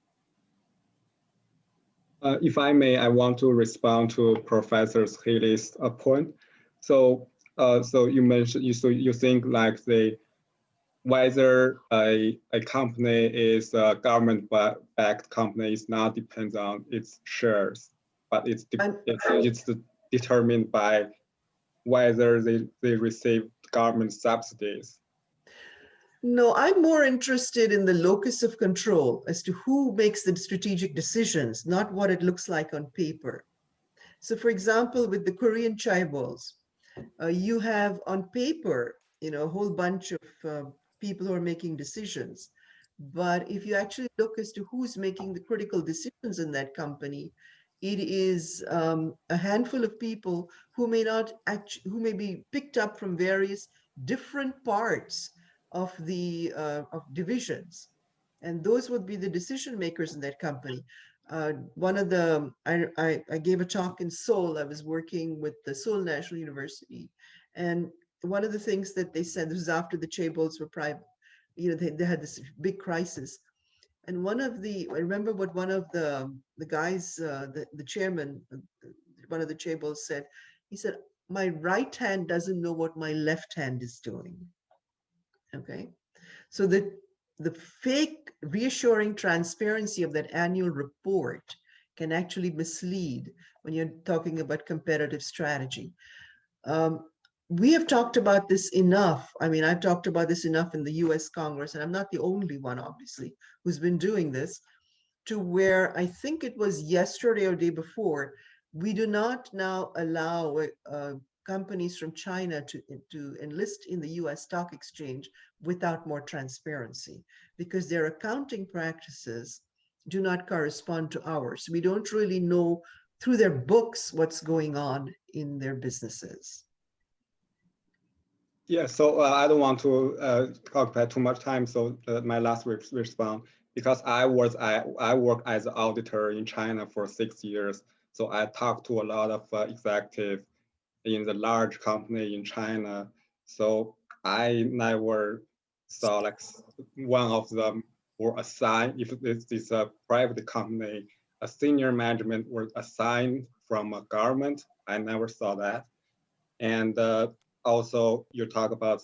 If I may, I want to respond to Professor Healy's point. So, so you mentioned, you think like whether a company is a government-backed company is not depends on its shares, but it's determined by whether they receive government subsidies. No, I'm more interested in the locus of control as to who makes the strategic decisions, not what it looks like on paper. So for example, with the Korean chaebols, you have on paper, a whole bunch of people who are making decisions. But if you actually look as to who's making the critical decisions in that company, it is a handful of people who may be picked up from various different parts of the of divisions, and those would be the decision makers in that company. One of the I gave a talk in Seoul. I was working with the Seoul National University, and one of the things that they said, this was after the chaebols were private, they had this big crisis. And I remember what one of the guys, the chairman, one of the chaebols said. He said, "My right hand doesn't know what my left hand is doing." Okay, so the fake reassuring transparency of that annual report can actually mislead when you're talking about competitive strategy. We have talked about this enough. I mean, I've talked about this enough in the U.S. Congress, and I'm not the only one, obviously, who's been doing this, to where I think it was yesterday or day before, we do not now allow companies from China to enlist in the U.S. stock exchange without more transparency, because their accounting practices do not correspond to ours. We don't really know through their books what's going on in their businesses. Yeah, so I don't want to occupy too much time. So my last response, because I worked as an auditor in China for 6 years. So I talked to a lot of executives in the large company in China. So I never saw like one of them were assigned, if this is a private company, a senior management were assigned from a government. I never saw that. And also you talk about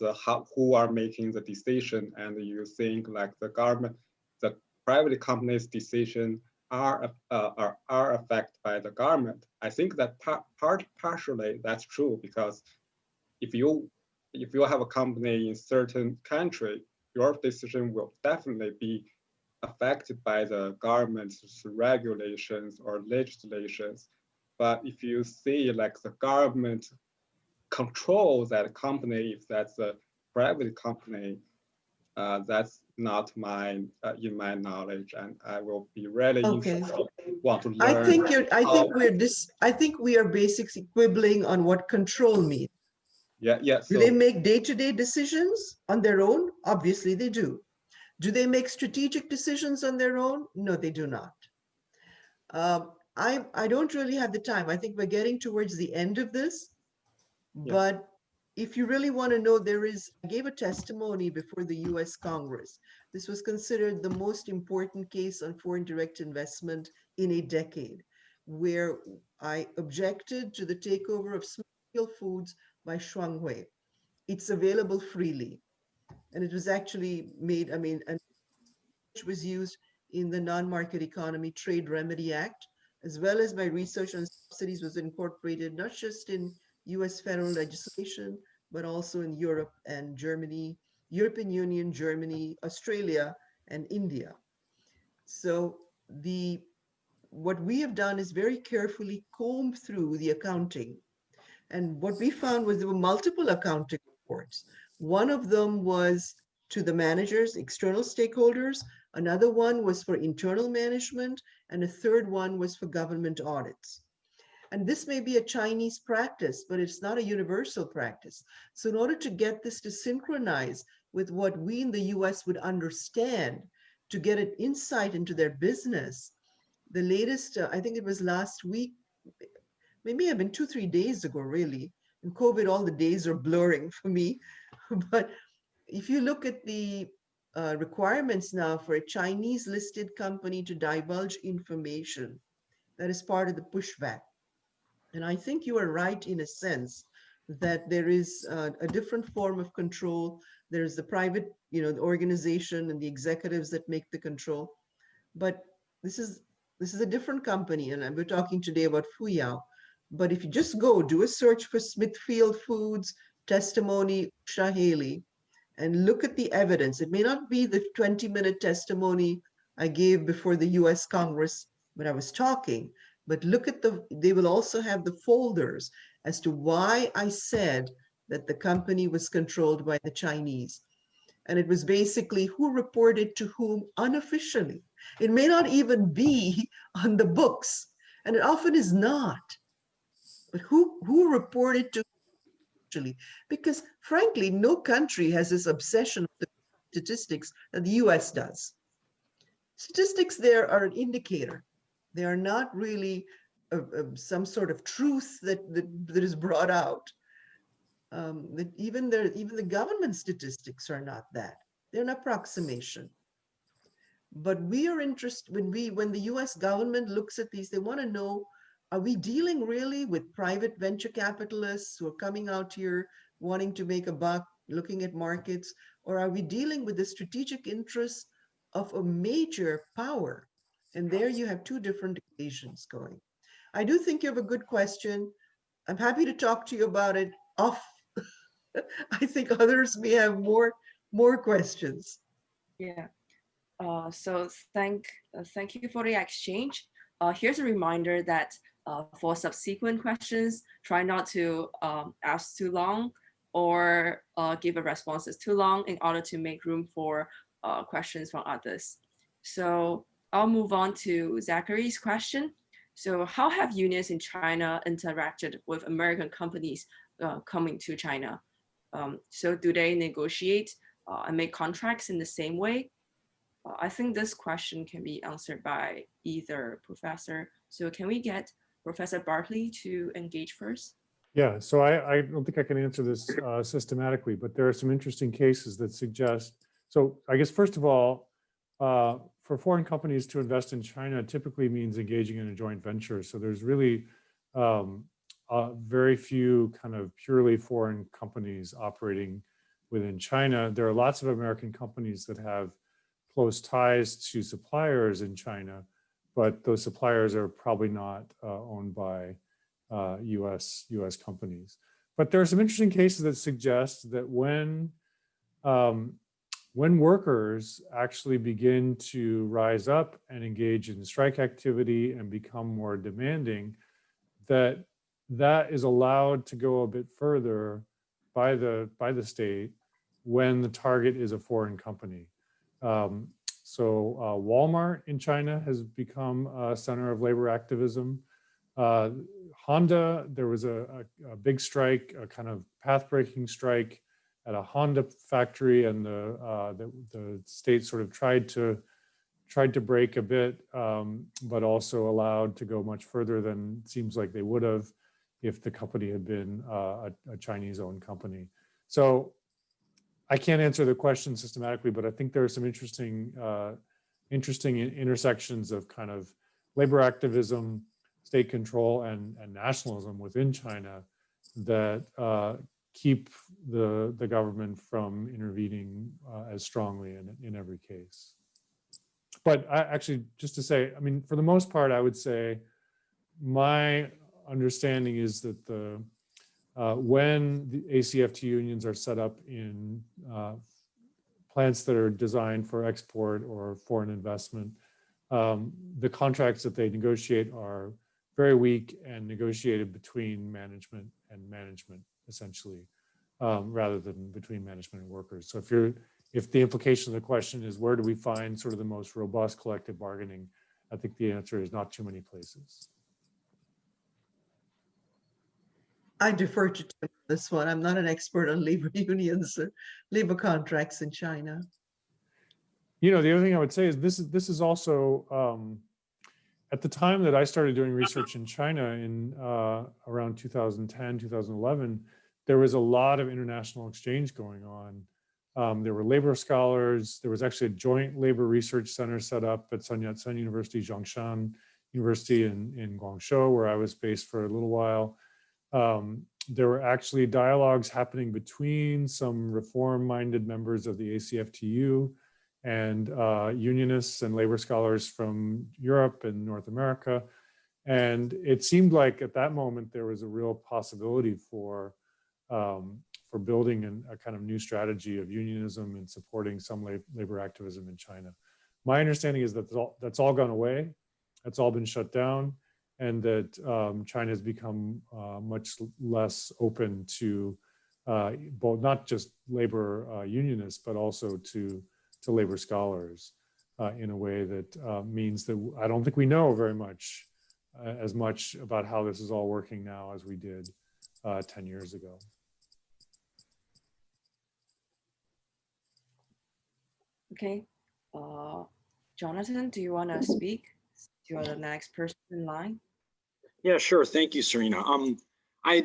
who are making the decision, and you think like the government, the private company's decision are affected by the government. I think that partially that's true, because if you have a company in certain country, your decision will definitely be affected by the government's regulations or legislations. But if you see like the government control that company, if that's a private company, that's not in my knowledge, and I will be really interested, want to learn. I think we are basically quibbling on what control means. Yeah. Do they make day-to-day decisions on their own? Obviously they do. Do they make strategic decisions on their own? No, they do not. I don't really have the time. I think we're getting towards the end of this. But if you really want to know, I gave a testimony before the U.S. Congress. This was considered the most important case on foreign direct investment in a decade, where I objected to the takeover of Smithfield Foods by Shuanghui. It's available freely. And it was actually made, and which was used in the Non-Market Economy Trade Remedy Act, as well as my research on subsidies was incorporated not just in U.S. federal legislation, but also in Europe and Germany, European Union, Germany, Australia, and India. So what we have done is very carefully comb through the accounting. And what we found was there were multiple accounting reports. One of them was to the managers, external stakeholders. Another one was for internal management. And a third one was for government audits. And this may be a Chinese practice, but it's not a universal practice. So in order to get this to synchronize with what we in the US would understand, to get an insight into their business, the latest, I think it was last week, maybe have been 2, 3 days ago, really. In COVID, all the days are blurring for me. But if you look at the requirements now for a Chinese listed company to divulge information, that is part of the pushback. And I think you are right in a sense that there is a different form of control. There's the private, the organization and the executives that make the control. But this is a different company, and we're talking today about Fuyao. But if you just go do a search for Smithfield Foods testimony, Usha Haley, and look at the evidence. It may not be the 20-minute testimony I gave before the US Congress when I was talking, but look at they will also have the folders as to why I said that the company was controlled by the Chinese. And it was basically who reported to whom unofficially. It may not even be on the books, and it often is not. But who reported to actually? Because frankly, no country has this obsession with the statistics that the US does. Statistics there are an indicator. They are not really some sort of truth that is brought out. That even the government statistics are not that. They're an approximation. But we are interested when the US government looks at these, they want to know, are we dealing really with private venture capitalists who are coming out here wanting to make a buck, looking at markets, or are we dealing with the strategic interests of a major power? And there you have two different equations going. I do think you have a good question. I'm happy to talk to you about it off. I think others may have more questions. Yeah. So thank you for the exchange. Here's a reminder that for subsequent questions, try not to ask too long or give a responses too long in order to make room for questions from others. So I'll move on to Zachary's question. So how have unions in China interacted with American companies coming to China? So do they negotiate and make contracts in the same way? I think this question can be answered by either professor. So can we get Professor Bartley to engage first? Yeah, so I don't think I can answer this systematically, but there are some interesting cases that suggest. So I guess, first of all, for foreign companies to invest in China typically means engaging in a joint venture. So there's really very few kind of purely foreign companies operating within China. There are lots of American companies that have close ties to suppliers in China, but those suppliers are probably not owned by U.S. companies. But there are some interesting cases that suggest that when workers actually begin to rise up and engage in strike activity and become more demanding, that is allowed to go a bit further by the state when the target is a foreign company. So Walmart in China has become a center of labor activism. Honda, there was a big strike, a kind of path-breaking strike at a Honda factory, and the state sort of tried to break a bit, but also allowed to go much further than it seems like they would have if the company had been a Chinese-owned company. So I can't answer the question systematically, but I think there are some interesting intersections of kind of labor activism, state control, and nationalism within China that keep the government from intervening as strongly in every case. But actually, just to say, I mean, for the most part, I would say my understanding is that when the ACFT unions are set up in plants that are designed for export or foreign investment, the contracts that they negotiate are very weak and negotiated between management and management, essentially, rather than between management and workers. So if the implication of the question is where do we find sort of the most robust collective bargaining, I think the answer is not too many places. I defer to Tim on this one. I'm not an expert on labor unions or labor contracts in China. The other thing I would say is this is also at the time that I started doing research in China in around 2010, 2011, there was a lot of international exchange going on. There were labor scholars. There was actually a joint labor research center set up at Sun Yat-sen University, Zhongshan University in Guangzhou, where I was based for a little while. There were actually dialogues happening between some reform-minded members of the ACFTU and unionists and labor scholars from Europe and North America. And it seemed like at that moment, there was a real possibility for building a kind of new strategy of unionism and supporting some labor activism in China. My understanding is that that's all gone away. That's all been shut down, and that China has become much less open to both, not just labor unionists, but also to labor scholars in a way that means that I don't think we know very much, as much about how this is all working now as we did 10 years ago. Okay, Jonathan, do you want to speak? You are the next person in line. Yeah, sure. Thank you, Serena.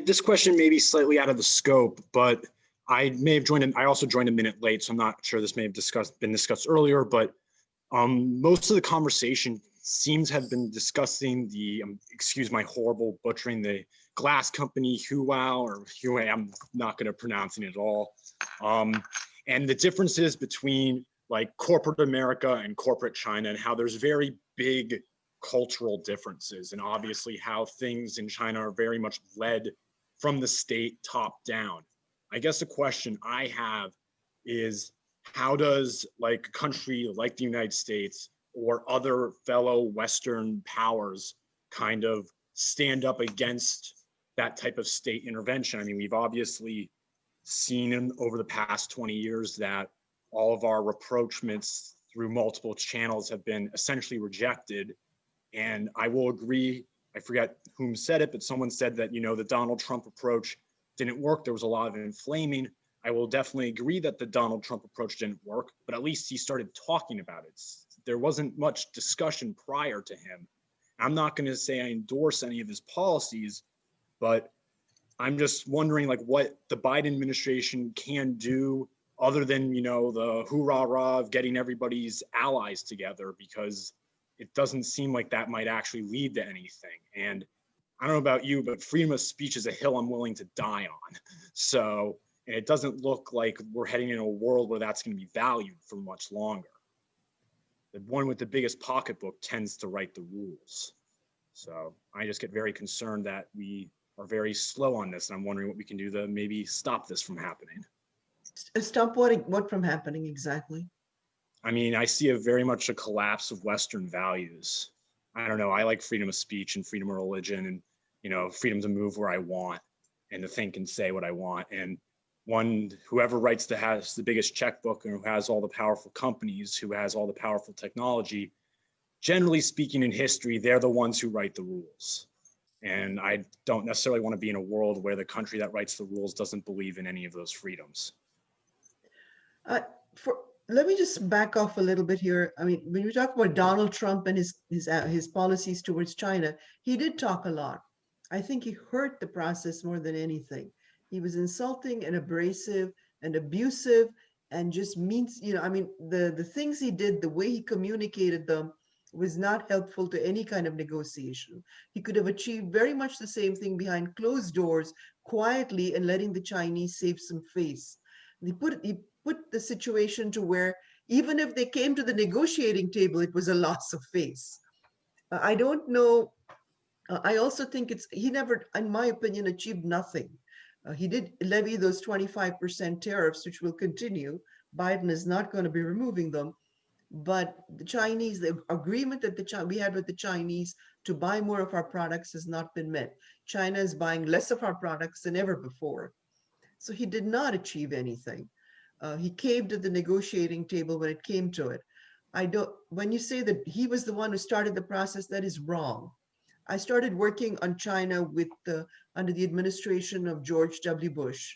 This question may be slightly out of the scope, but I may have joined. I also joined a minute late, so I'm not sure this may have been discussed earlier. But most of the conversation seems to have been discussing the excuse my horrible butchering, the glass company Fuyao or Fuyao. I'm not going to pronounce it at all. And the differences between like corporate America and corporate China, and how there's very big cultural differences, and obviously how things in China are very much led from the state top down. I guess the question I have is, how does like a country like the United States or other fellow Western powers kind of stand up against that type of state intervention? I mean, we've obviously seen over the past 20 years that all of our rapprochements through multiple channels have been essentially rejected. And I will agree, I forget whom said it, but someone said that, the Donald Trump approach didn't work. There was a lot of inflaming. I will definitely agree that the Donald Trump approach didn't work, but at least he started talking about it. There wasn't much discussion prior to him. I'm not going to say I endorse any of his policies, but I'm just wondering like what the Biden administration can do other than, the hoorah of getting everybody's allies together, because it doesn't seem like that might actually lead to anything. And I don't know about you, but freedom of speech is a hill I'm willing to die on. So, and it doesn't look like we're heading in a world where that's going to be valued for much longer. The one with the biggest pocketbook tends to write the rules. So I just get very concerned that we are very slow on this. And I'm wondering what we can do to maybe stop this from happening. Stop what from happening exactly? I mean, I see very much a collapse of Western values. I don't know. I like freedom of speech and freedom of religion and, freedom to move where I want and to think and say what I want. And whoever has the biggest checkbook and who has all the powerful companies, who has all the powerful technology, generally speaking in history, they're the ones who write the rules. And I don't necessarily want to be in a world where the country that writes the rules doesn't believe in any of those freedoms. Let me just back off a little bit here. I mean, when you talk about Donald Trump and his policies towards China, he did talk a lot. I think he hurt the process more than anything. He was insulting and abrasive and abusive and just means, the things he did, the way he communicated them was not helpful to any kind of negotiation. He could have achieved very much the same thing behind closed doors, quietly, and letting the Chinese save some face. He put the situation to where even if they came to the negotiating table, it was a loss of face. I don't know. I also think he never, in my opinion, achieved nothing. He did levy those 25% tariffs, which will continue. Biden is not going to be removing them. But the agreement that we had with the Chinese to buy more of our products has not been met. China is buying less of our products than ever before. So he did not achieve anything. He caved at the negotiating table when it came to it. When you say that he was the one who started the process, that is wrong. I started working on China with under the administration of George W. Bush.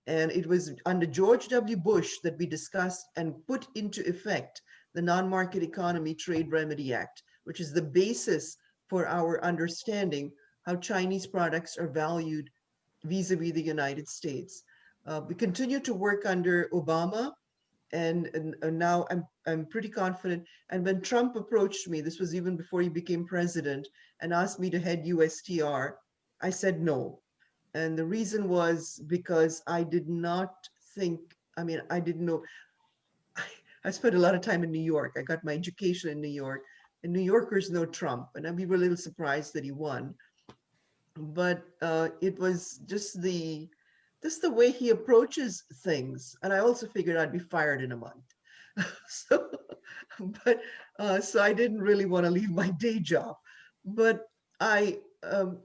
And it was under George W. Bush that we discussed and put into effect the Non-Market Economy Trade Remedy Act, which is the basis for our understanding how Chinese products are valued vis-a-vis the United States. We continue to work under Obama, and now I'm pretty confident. And when Trump approached me, this was even before he became president, and asked me to head USTR, I said no. And the reason was because I did not think, I didn't know. I spent a lot of time in New York. I got my education in New York, and New Yorkers know Trump, and we were a little surprised that he won. But it was just the way he approaches things. And I also figured I'd be fired in a month. So, so I didn't really want to leave my day job. But I don't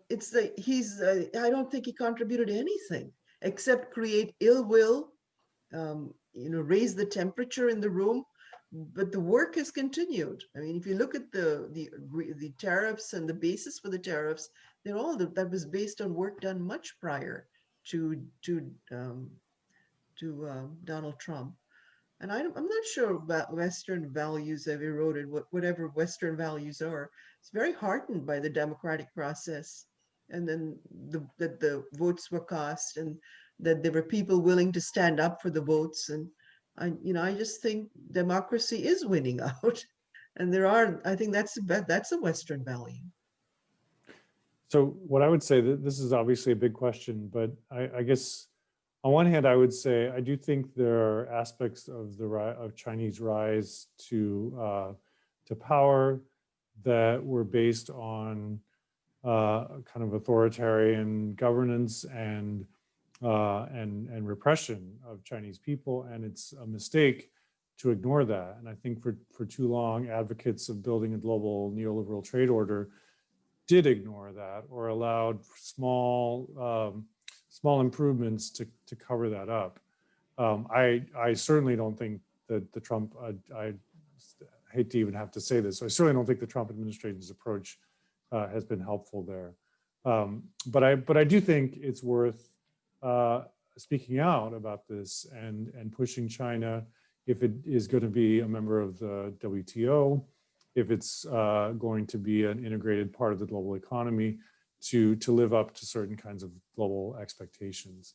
think he contributed anything except create ill will, raise the temperature in the room. But the work has continued. I mean, if you look at the tariffs and the basis for the tariffs, that was based on work done much prior to Donald Trump. And I'm not sure about Western values have eroded, whatever Western values are. It's very heartened by the democratic process, and then that the votes were cast, and that there were people willing to stand up for the votes. And I just think democracy is winning out. And I think that's a Western value. So what I would say, that this is obviously a big question, but I guess on one hand, I would say I do think there are aspects of Chinese rise to power that were based on kind of authoritarian governance and repression of Chinese people, and it's a mistake to ignore that. And I think for too long, advocates of building a global neoliberal trade order did ignore that, or allowed small improvements to cover that up. I certainly don't think that the Trump, I hate to even have to say this, I certainly don't think the Trump administration's approach has been helpful there. But I do think it's worth speaking out about this and pushing China, if it is going to be a member of the WTO, if it's going to be an integrated part of the global economy, to live up to certain kinds of global expectations.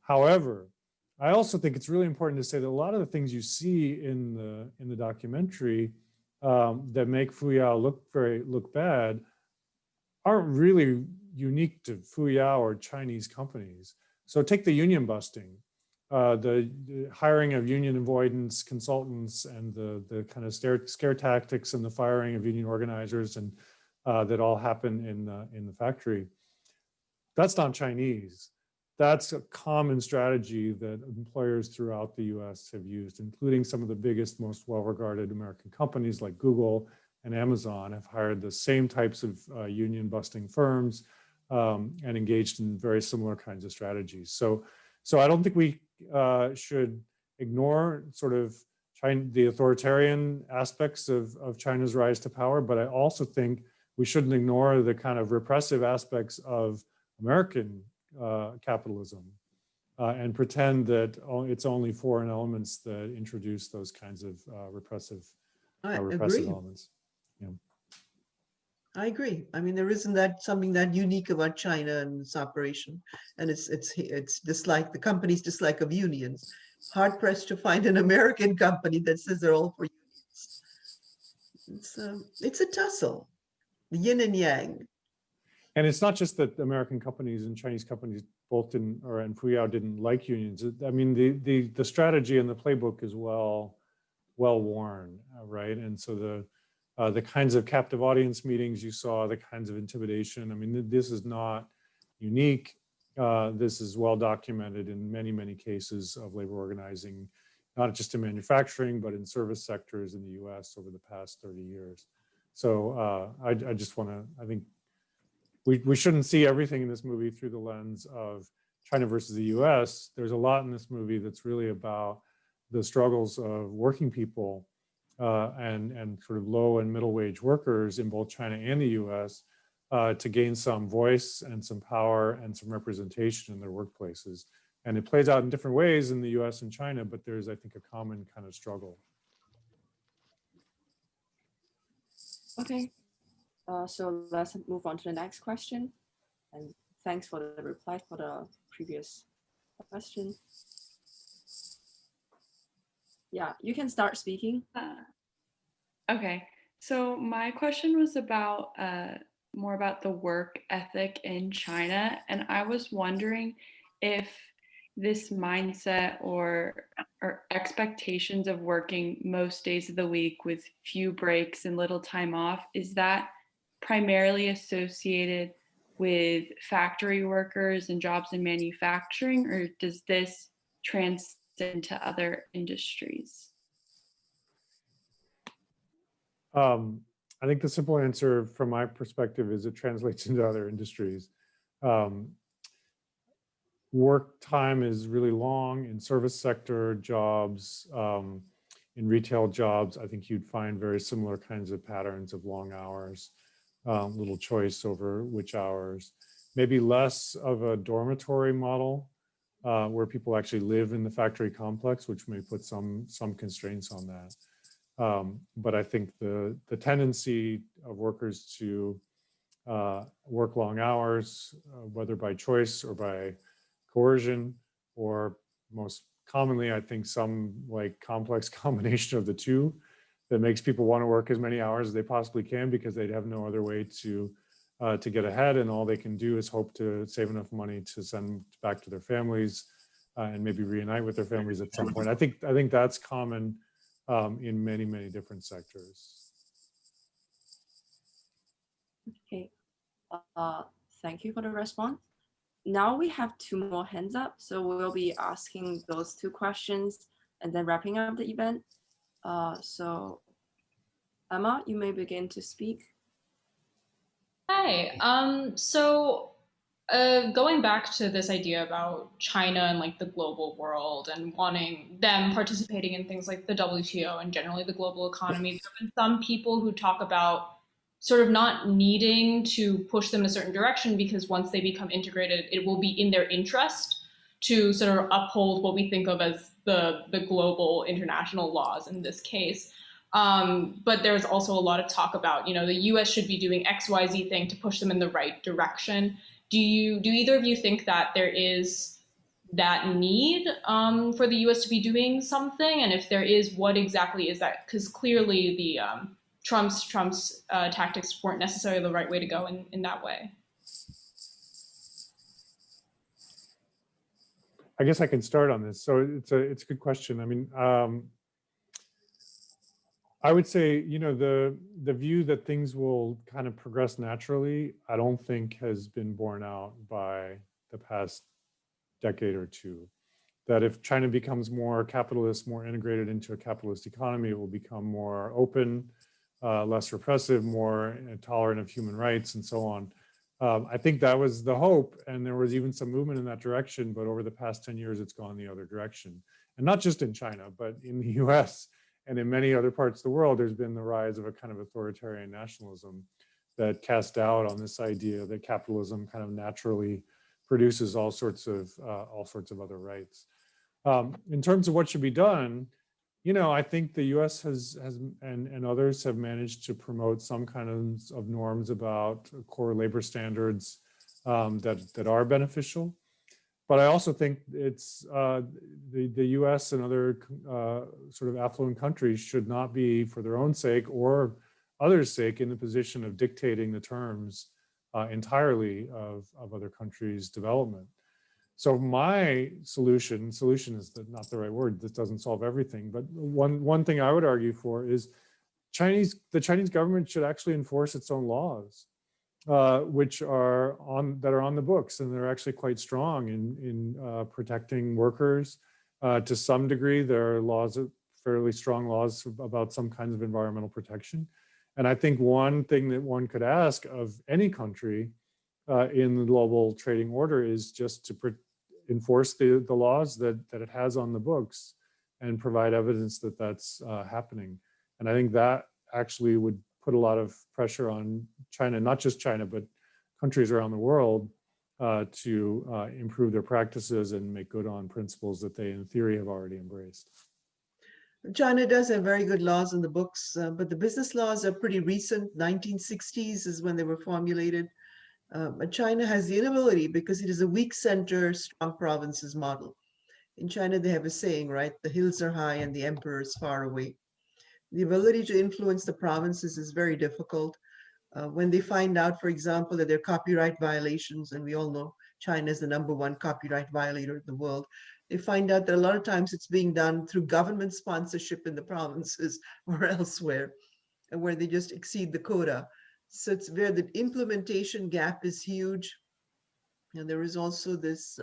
However, I also think it's really important to say that a lot of the things you see in the documentary that make Fuyao look bad aren't really unique to Fuyao or Chinese companies. So take the union busting, the hiring of union avoidance consultants, and the kind of scare tactics and the firing of union organizers, and that all happen in the factory. That's not Chinese. That's a common strategy that employers throughout the US have used, including some of the biggest, most well-regarded American companies like Google and Amazon have hired the same types of union busting firms and engaged in very similar kinds of strategies. So I don't think we should ignore sort of the authoritarian aspects of China's rise to power, but I also think we shouldn't ignore the kind of repressive aspects of American capitalism and pretend that it's only foreign elements that introduce those kinds of repressive elements. Yeah. I agree. I mean, there isn't something that unique about China and its operation, and it's dislike, the company's dislike of unions. Hard pressed to find an American company that says they're all for unions. It's a tussle, the yin and yang. And it's not just that American companies and Chinese companies both didn't, and Fuyao didn't like unions. I mean, the strategy and the playbook is well worn, right? And so the kinds of captive audience meetings you saw, the kinds of intimidation, I mean, this is not unique. This is well documented in many, many cases of labor organizing, not just in manufacturing, but in service sectors in the US over the past 30 years. So I just want to, I think we shouldn't see everything in this movie through the lens of China versus the US. There's a lot in this movie that's really about the struggles of working people and sort of low and middle wage workers in both China and the US to gain some voice and some power and some representation in their workplaces. And it plays out in different ways in the US and China, but there's, I think, a common kind of struggle. Okay, so let's move on to the next question. And thanks for the reply for the previous question. Yeah, you can start speaking. Okay, so my question was about more about the work ethic in China, and I was wondering if this mindset or expectations of working most days of the week with few breaks and little time off, is that primarily associated with factory workers and jobs in manufacturing, or does this transcend to other industries? I think the simple answer from my perspective is it translates into other industries. Work time is really long in service sector jobs, in retail jobs. I think you'd find very similar kinds of patterns of long hours, little choice over which hours, maybe less of a dormitory model where people actually live in the factory complex, which may put some constraints on that. But I think the tendency of workers to work long hours, whether by choice or by coercion, or most commonly, I think some like complex combination of the two that makes people want to work as many hours as they possibly can because they'd have no other way to get ahead, and all they can do is hope to save enough money to send back to their families and maybe reunite with their families at some point. I think that's common in many, many different sectors. Okay, thank you for the response. Now we have 2 more hands up, so we'll be asking those 2 questions and then wrapping up the event. So Emma, you may begin to speak. Hi. Going back to this idea about China and like the global world and wanting them participating in things like the WTO and generally the global economy, there have been some people who talk about sort of not needing to push them in a certain direction because once they become integrated, it will be in their interest to sort of uphold what we think of as the global international laws in this case. But there's also a lot of talk about, the US should be doing XYZ thing to push them in the right direction. Do either of you think that there is that need for the US to be doing something? And if there is, what exactly is that? Because clearly the Trump's tactics weren't necessarily the right way to go in that way. I guess I can start on this. So it's a good question. I mean, I would say, the view that things will kind of progress naturally, I don't think has been borne out by the past decade or two. That if China becomes more capitalist, more integrated into a capitalist economy, it will become more open, less repressive, more tolerant of human rights, and so on. I think that was the hope, and there was even some movement in that direction, but over the past 10 years, it's gone the other direction. And not just in China, but in the US and in many other parts of the world, there's been the rise of a kind of authoritarian nationalism that cast doubt on this idea that capitalism kind of naturally produces all sorts of other rights. In terms of what should be done, I think the U.S. has and others have managed to promote some kind of norms about core labor standards that are beneficial. But I also think it's the U.S. and other sort of affluent countries should not be, for their own sake or others' sake, in the position of dictating the terms entirely of other countries' development. So my solution is not the right word. This doesn't solve everything. But one thing I would argue for is the Chinese government should actually enforce its own laws. Which are on the books, and they're actually quite strong in protecting workers. To some degree, there are fairly strong laws about some kinds of environmental protection. And I think one thing that one could ask of any country in the global trading order is just to enforce the laws that it has on the books and provide evidence that that's happening. And I think that actually would put a lot of pressure on China, not just China, but countries around the world to improve their practices and make good on principles that they, in theory, have already embraced. China does have very good laws in the books, but the business laws are pretty recent. 1960s is when they were formulated. But China has the inability, because it is a weak center, strong provinces model. In China, they have a saying, right? The hills are high and the emperor is far away. The ability to influence the provinces is very difficult. When they find out, for example, that there are copyright violations, and we all know China is the #1 copyright violator in the world, they find out that a lot of times it's being done through government sponsorship in the provinces or elsewhere, and where they just exceed the quota. So it's where the implementation gap is huge. And there is also this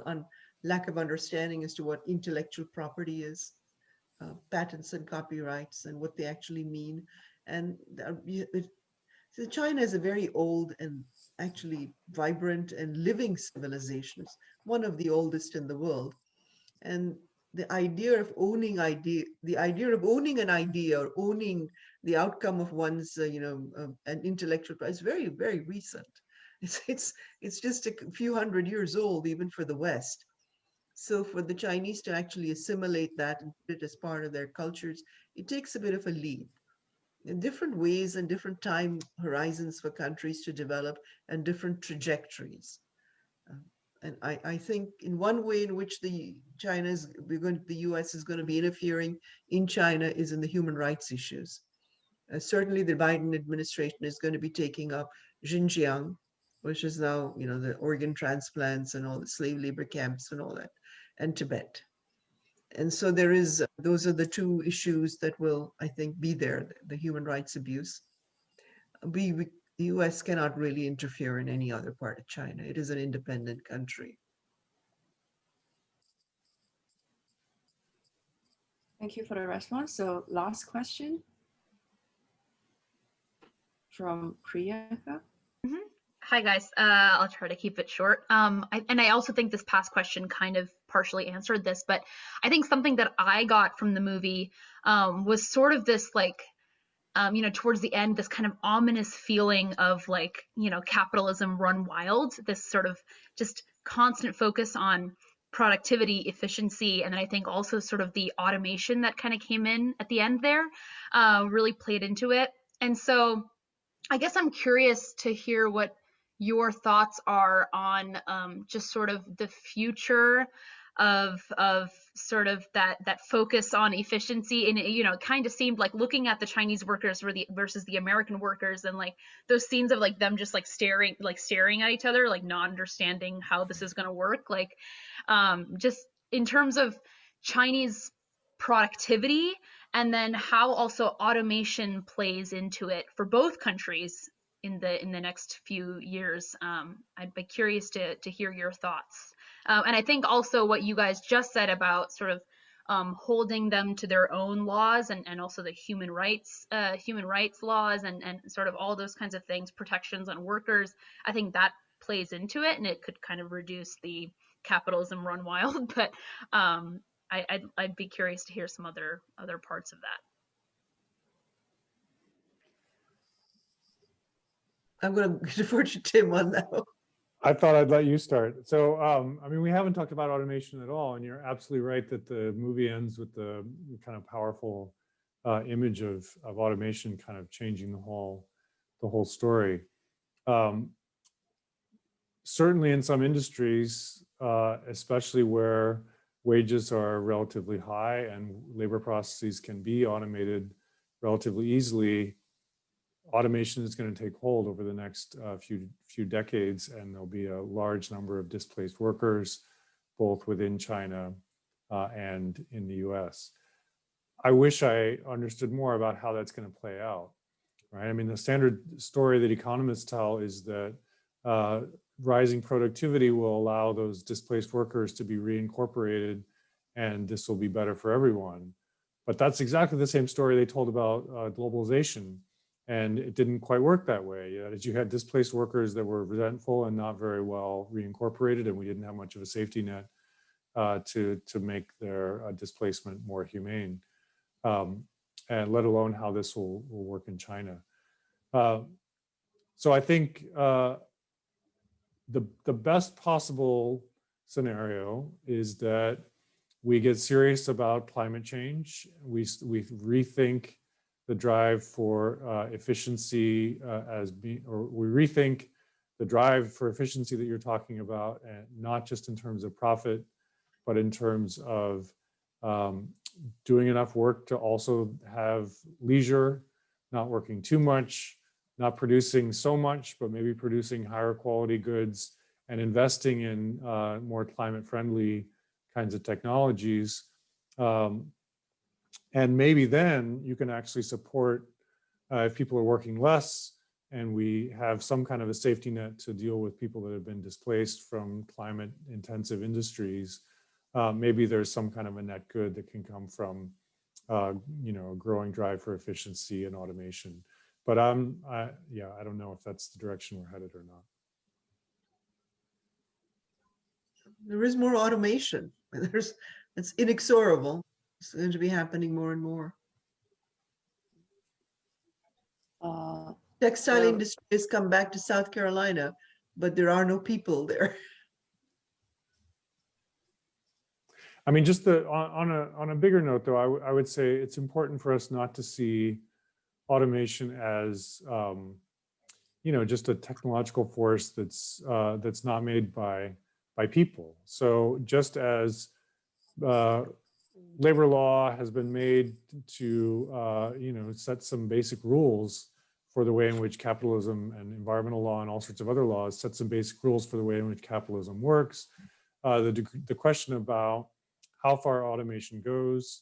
lack of understanding as to what intellectual property is, patents and copyrights, and what they actually mean. And so China is a very old and actually vibrant and living civilization. It's one of the oldest in the world. And the idea of owning an idea or owning the outcome of one's, an intellectual is very, very recent. It's just a few hundred years old, even for the West. So for the Chinese to actually assimilate that and put it as part of their cultures, it takes a bit of a leap. In different ways and different time horizons for countries to develop and different trajectories. And I think in one way in which the U.S. is going to be interfering in China is in the human rights issues. Certainly the Biden administration is going to be taking up Xinjiang, which is now, the organ transplants and all the slave labor camps and all that, and Tibet. And so those are the two issues that will, I think, be there, the human rights abuse. The US cannot really interfere in any other part of China. It is an independent country. Thank you for the response. So last question from Priyanka. Hi guys, I'll try to keep it short. I also think this past question kind of partially answered this, but I think something that I got from the movie was sort of this towards the end, this kind of ominous feeling of capitalism run wild, this sort of just constant focus on productivity, efficiency, and then I think also sort of the automation that kind of came in at the end there really played into it. And so I guess I'm curious to hear what your thoughts are on just sort of the future of sort of that focus on efficiency. And it kind of seemed like looking at the Chinese workers versus the American workers, and those scenes of them just staring at each other, not understanding how this is going to work, just in terms of Chinese productivity, and then how also automation plays into it for both countries in the next few years. I'd be curious to hear your thoughts. And I think also what you guys just said about sort of holding them to their own laws, and also the human rights laws, and sort of all those kinds of things, protections on workers, I think that plays into it, and it could kind of reduce the capitalism run wild. But I'd be curious to hear some other parts of that. I'm going to defer to Tim on that one. I thought I'd let you start. So, I mean, we haven't talked about automation at all, and you're absolutely right that the movie ends with the kind of powerful image of automation kind of changing the whole story. Certainly in some industries, especially where wages are relatively high and labor processes can be automated relatively easily, automation is going to take hold over the next few decades, and there'll be a large number of displaced workers, both within China and in the US. I wish I understood more about how that's going to play out, right? I mean, the standard story that economists tell is that rising productivity will allow those displaced workers to be reincorporated, and this will be better for everyone. But that's exactly the same story they told about globalization. And it didn't quite work that way. As you had displaced workers that were resentful and not very well reincorporated, and we didn't have much of a safety net to make their displacement more humane, and let alone how this will work in China. So I think the best possible scenario is that we get serious about climate change. We rethink the drive for efficiency or we rethink the drive for efficiency that you're talking about, and not just in terms of profit, but in terms of doing enough work to also have leisure, not working too much, not producing so much, but maybe producing higher quality goods, and investing in more climate friendly kinds of technologies. And maybe then you can actually support, if people are working less, and we have some kind of a safety net to deal with people that have been displaced from climate intensive industries, maybe there's some kind of a net good that can come from you know, a growing drive for efficiency and automation. But yeah, I don't know if that's the direction we're headed or not. There is more automation. It's inexorable. It's going to be happening more and more. Textile industry has come back to South Carolina, but there are no people there. I mean, just on a bigger note, though, I would say it's important for us not to see automation as you know, just a technological force that's not made by people. So just as labor law has been made to you know, set some basic rules for the way in which capitalism, and environmental law and all sorts of other laws set some basic rules for the way in which capitalism works, the question about how far automation goes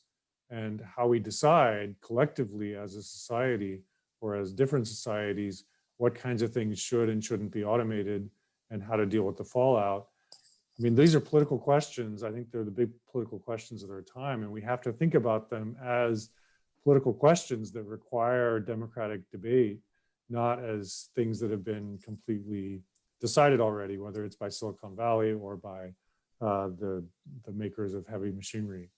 and how we decide collectively as a society or as different societies what kinds of things should and shouldn't be automated and how to deal with the fallout. I mean, these are political questions. I think they're the big political questions of our time, and we have to think about them as political questions that require democratic debate, not as things that have been completely decided already, whether it's by Silicon Valley or by the makers of heavy machinery.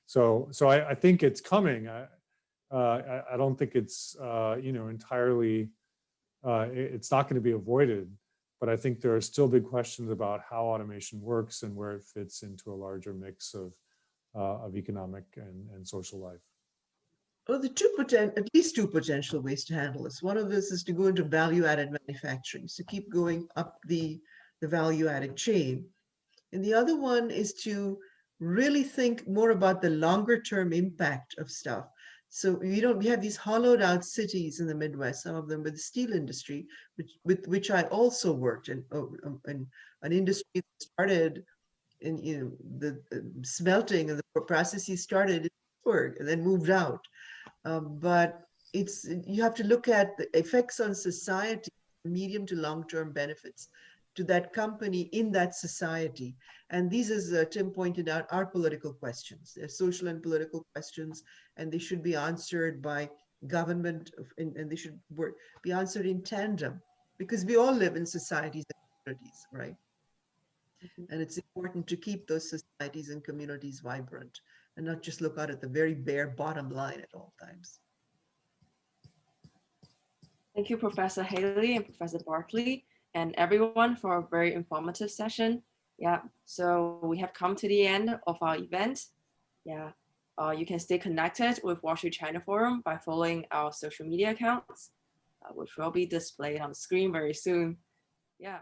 So I think it's coming. I don't think it's you know, entirely. It's not going to be avoided, but I think there are still big questions about how automation works and where it fits into a larger mix of economic and social life. Well, at least two potential ways to handle this. One of this is to go into value-added manufacturing, so keep going up the value-added chain. And the other one is to really think more about the longer-term impact of stuff. So we have these hollowed out cities in the Midwest, some of them with the steel industry, with which I also worked in an industry that started in, you know, the smelting and the processes started in Pittsburgh and then moved out. But you have to look at the effects on society, medium to long-term benefits to that company in that society. And these, as Tim pointed out, are political questions. They're social and political questions, and they should be answered by government, and they should be answered in tandem, because we all live in societies and communities, right? And it's important to keep those societies and communities vibrant and not just look out at the very bare bottom line at all times. Thank you, Professor Haley and Professor Bartley, and everyone for a very informative session. Yeah, so we have come to the end of our event. Yeah, you can stay connected with Wall Street China Forum by following our social media accounts, which will be displayed on the screen very soon. Yeah.